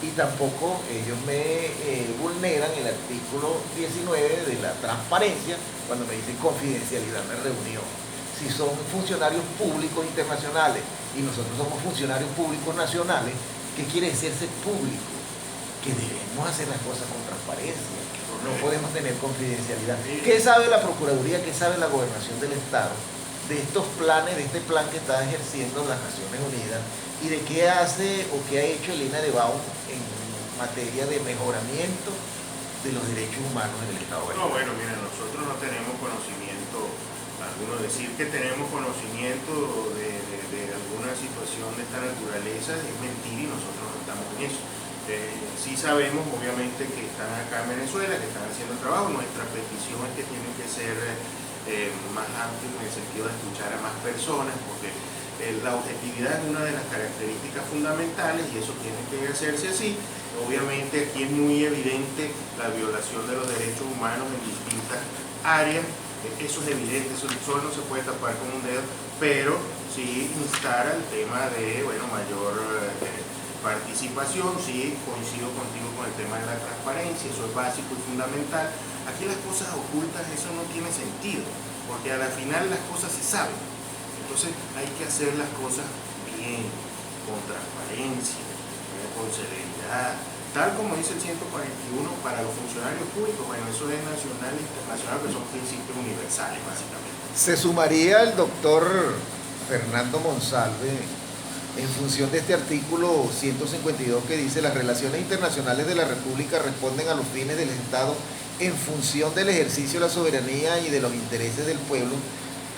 S1: Y tampoco ellos me vulneran el artículo 19 de la transparencia, cuando me dicen confidencialidad de reunión. Si son funcionarios públicos internacionales y nosotros somos funcionarios públicos nacionales, ¿qué quiere decir ser público? Que debemos hacer las cosas con transparencia, no podemos tener confidencialidad. ¿Qué sabe la Procuraduría, qué sabe la Gobernación del Estado de estos planes, de este plan que está ejerciendo las Naciones Unidas, y de qué hace o qué ha hecho Elena de Bao en materia de mejoramiento de los derechos humanos en el Estado?
S2: No, bueno, mira, nosotros no tenemos conocimiento alguno. Decir que tenemos conocimiento de alguna situación de esta naturaleza es mentir, y nosotros no estamos en eso. Sí sabemos, obviamente, que están acá en Venezuela, que están haciendo el trabajo. Nuestra petición es que tienen que ser más amplio en el sentido de escuchar a más personas, porque la objetividad es una de las características fundamentales, y eso tiene que hacerse así. Obviamente aquí es muy evidente la violación de los derechos humanos en distintas áreas. Eso es evidente, eso no se puede tapar con un dedo, pero sí instar al tema de mayor participación. Sí, coincido contigo con el tema de la transparencia, eso es básico y fundamental. Aquí las cosas ocultas, eso no tiene sentido, porque a la final las cosas se saben. Entonces hay que hacer las cosas bien, con transparencia, con celeridad, tal como dice el 141 para los funcionarios públicos. Bueno, eso es nacional e internacional, que son principios universales, básicamente.
S1: Se sumaría el doctor Fernando Monsalve en función de este artículo 152, que dice: las relaciones internacionales de la República responden a los fines del Estado en función del ejercicio de la soberanía y de los intereses del pueblo.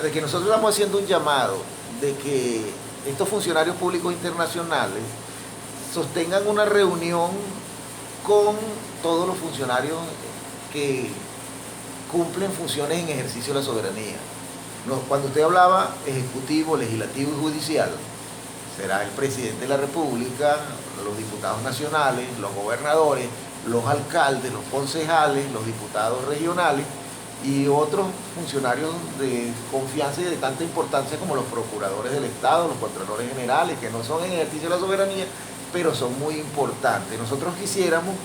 S1: De que nosotros estamos haciendo un llamado de que estos funcionarios públicos internacionales sostengan una reunión con todos los funcionarios que cumplen funciones en ejercicio de la soberanía. Cuando usted hablaba ejecutivo, legislativo y judicial, será el presidente de la República, los diputados nacionales, los gobernadores, los alcaldes, los concejales, los diputados regionales y otros funcionarios de confianza y de tanta importancia como los procuradores del Estado, los contralores generales, que no son en ejercicio de la soberanía, pero son muy importantes. Nosotros quisiéramos,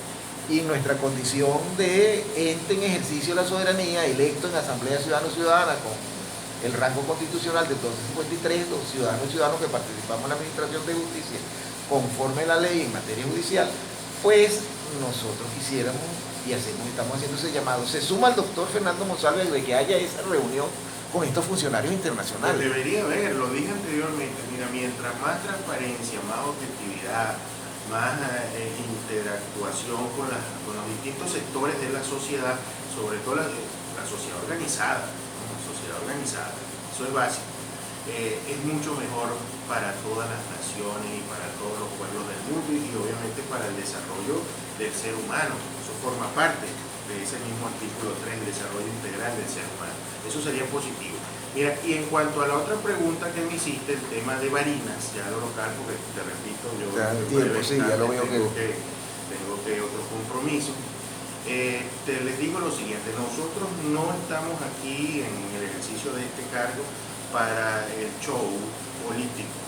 S1: y nuestra condición de ente en ejercicio de la soberanía, electo en Asamblea Ciudadano-Ciudadana con el rango constitucional del 253, los ciudadanos y ciudadanos que participamos en la administración de justicia conforme a la ley en materia judicial, pues nosotros quisiéramos y estamos haciendo ese llamado. Se suma el doctor Fernando Monsalve de que haya esa reunión con estos funcionarios internacionales.
S2: Pues debería haber, lo dije anteriormente, mira, mientras más transparencia, más objetividad, más interactuación con los distintos sectores de la sociedad, sobre todo la sociedad organizada, eso es básico, es mucho mejor para todas las naciones y para todos los pueblos del mundo, y obviamente para el desarrollo del ser humano. Eso forma parte de ese mismo artículo 3, el desarrollo integral del ser humano. Eso sería positivo. Mira, y en cuanto a la otra pregunta que me hiciste, el tema de Barinas, ya lo local, porque te repito, yo
S1: ya lo veo
S2: tengo que otro compromiso. Les digo lo siguiente, nosotros no estamos aquí en el ejercicio de este cargo para el show político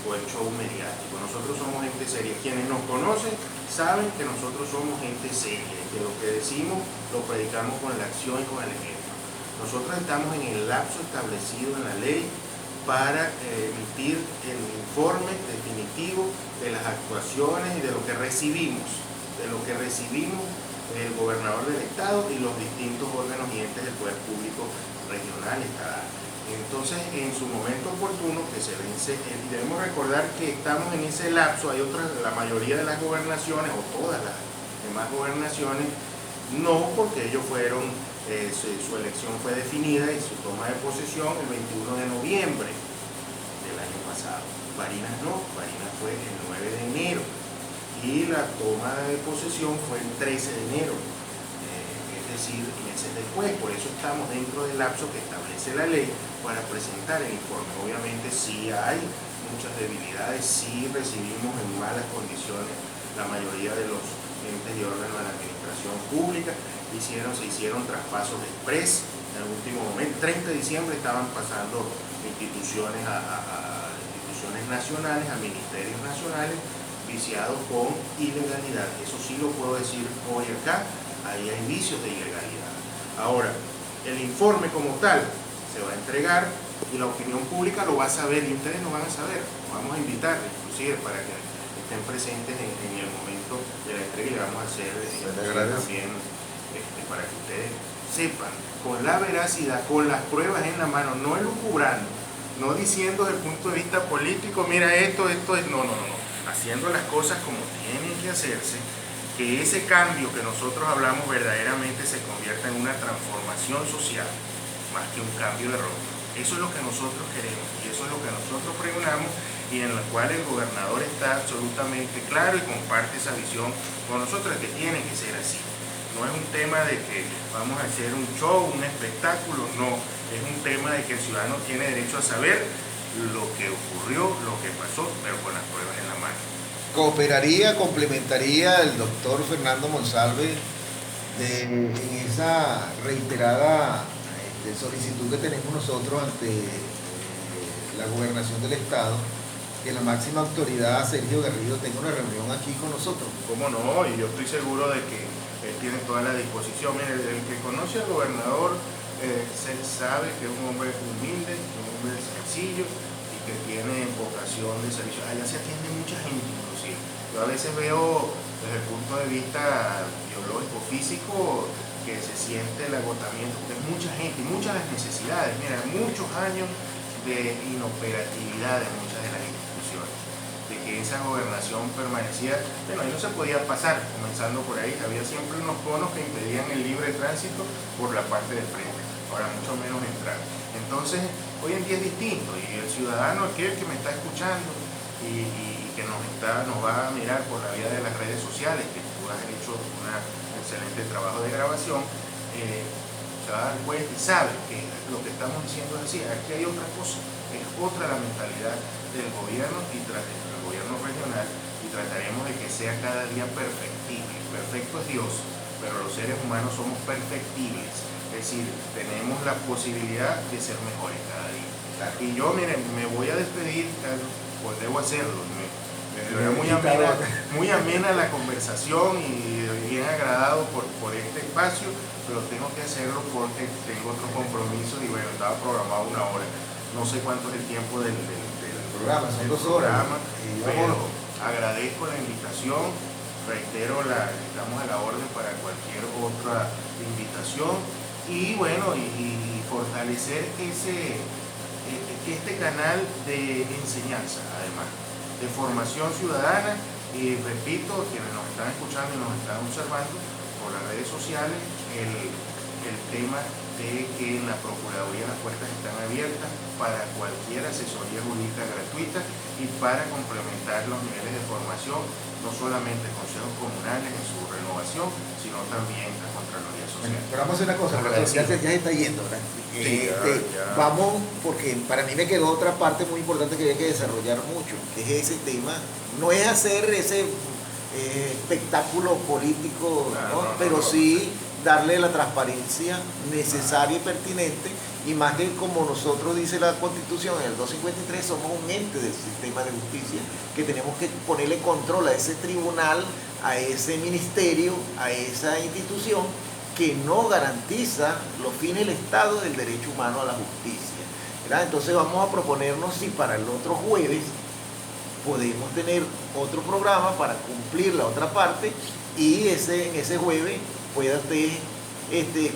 S2: o el show mediático. Nosotros somos gente seria. Quienes nos conocen saben que nosotros somos gente seria, que lo que decimos lo predicamos con la acción y con el ejemplo. Nosotros estamos en el lapso establecido en la ley para emitir el informe definitivo de las actuaciones y de lo que recibimos del gobernador del estado y los distintos órganos y entes del poder público regional y estatal. Entonces, en su momento oportuno, que se vence, y debemos recordar que estamos en ese lapso, hay otras, la mayoría de las gobernaciones, o todas las demás gobernaciones, no, porque ellos fueron, su elección fue definida y su toma de posesión el 21 de noviembre del año pasado. Barinas no, Barinas fue el 9 de enero y la toma de posesión fue el 13 de enero, es decir, meses después. Por eso estamos dentro del lapso que establece la ley para presentar el informe. Obviamente sí hay muchas debilidades, sí recibimos en malas condiciones la mayoría de los entes y órganos de la administración pública, se hicieron traspasos express en el último momento. 30 de diciembre estaban pasando instituciones a instituciones nacionales, a ministerios nacionales, viciados con ilegalidad. Eso sí lo puedo decir hoy acá, ahí hay vicios de ilegalidad. Ahora, el informe como tal se va a entregar y la opinión pública lo va a saber y ustedes lo van a saber. Vamos a invitar inclusive para que estén presentes en el momento de la entrega y le vamos a hacer también para que ustedes sepan con la veracidad, con las pruebas en la mano, no elucubrando, no diciendo desde el punto de vista político, mira esto es, no, haciendo las cosas como tienen que hacerse, que ese cambio que nosotros hablamos verdaderamente se convierta en una transformación social, más que un cambio de rol. Eso es lo que nosotros queremos y eso es lo que nosotros pregonamos y en la cual el gobernador está absolutamente claro y comparte esa visión con nosotros, que tiene que ser así. No es un tema de que vamos a hacer un show, un espectáculo, no. Es un tema de que el ciudadano tiene derecho a saber lo que ocurrió, lo que pasó, pero con las pruebas en la mano.
S1: Complementaría el doctor Fernando Monsalve en esa reiterada solicitud que tenemos nosotros ante la gobernación del estado, que la máxima autoridad, Sergio Garrido, tenga una reunión aquí con nosotros.
S2: ¿Cómo no? Y yo estoy seguro de que él tiene toda la disposición. Mire, el que conoce al gobernador se sabe que es un hombre humilde, un hombre sencillo y que tiene vocación de servicio. Allá se atiende mucha gente, inclusive. Yo a veces veo desde el punto de vista biológico, físico, que se siente el agotamiento, porque es mucha gente, muchas las necesidades. Mira, muchos años de inoperatividad de muchas de las instituciones, de que esa gobernación permanecía, bueno, ahí no se podía pasar, comenzando por ahí, había siempre unos conos que impedían el libre tránsito por la parte del frente, ahora mucho menos entrar. Entonces, hoy en día es distinto, y el ciudadano, aquel que me está escuchando y que nos va a mirar por la vía de las redes sociales, que tú has hecho un excelente trabajo de grabación, se va a dar cuenta y sabe que lo que estamos diciendo es así. Aquí hay otra cosa, es otra la mentalidad del gobierno y del gobierno regional, y trataremos de que sea cada día perfectible. Perfecto es Dios, pero los seres humanos somos perfectibles, es decir, tenemos la posibilidad de ser mejores cada día. Y yo, miren, me voy a despedir, pues debo hacerlo. Muy amena la conversación y bien agradado por este espacio, pero tengo que hacerlo porque tengo otros compromisos y bueno, estaba programado 1 hora. No sé cuánto es el tiempo del
S1: programa, son 2 horas.
S2: Pero agradezco la invitación, reitero, estamos a la orden para cualquier otra invitación y bueno, y fortalecer este canal de enseñanza, además de formación ciudadana, y repito, quienes nos están escuchando y nos están observando por las redes sociales, el tema de que en la Procuraduría las puertas están abiertas para cualquier asesoría jurídica gratuita y para complementar los niveles de formación, no solamente consejos comunales en su renovación Gobernación, sino también a Contraloría Social.
S1: Pero vamos a hacer una cosa, ya se está yendo, ¿verdad?
S2: Sí, ya.
S1: Vamos, porque para mí me quedó otra parte muy importante que hay que desarrollar mucho, que es ese tema. No es hacer ese espectáculo político, ¿no? Pero sí darle la transparencia necesaria y pertinente, y más que como nosotros dice la Constitución en el 253, somos un ente del sistema de justicia que tenemos que ponerle control a ese tribunal, a ese ministerio, a esa institución que no garantiza los fines del Estado del derecho humano a la justicia, ¿verdad? Entonces vamos a proponernos si para el otro jueves podemos tener otro programa para cumplir la otra parte, y en ese jueves pueda usted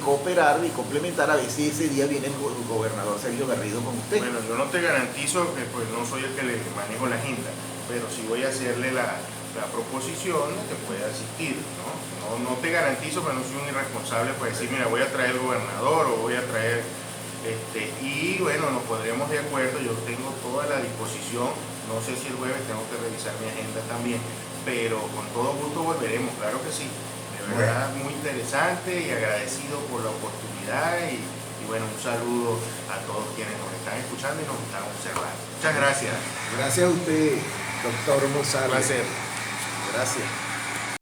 S1: cooperar y complementar, a ver si ese día viene el gobernador Sergio Garrido con usted.
S2: Bueno, yo no te garantizo que pues no soy el que le manejo la agenda, pero sí voy a hacerle la proposición de que pueda asistir, ¿no? No te garantizo, pero no soy un irresponsable para decir, mira, voy a traer el gobernador o voy a traer, y bueno, nos pondremos de acuerdo, yo tengo toda la disposición, no sé si el jueves tengo que revisar mi agenda también, pero con todo gusto volveremos, claro que sí. De verdad, muy interesante y agradecido por la oportunidad y bueno, un saludo a todos quienes nos están escuchando y nos están observando. Muchas gracias.
S1: Gracias a usted, doctor González.
S2: Un placer.
S1: Gracias.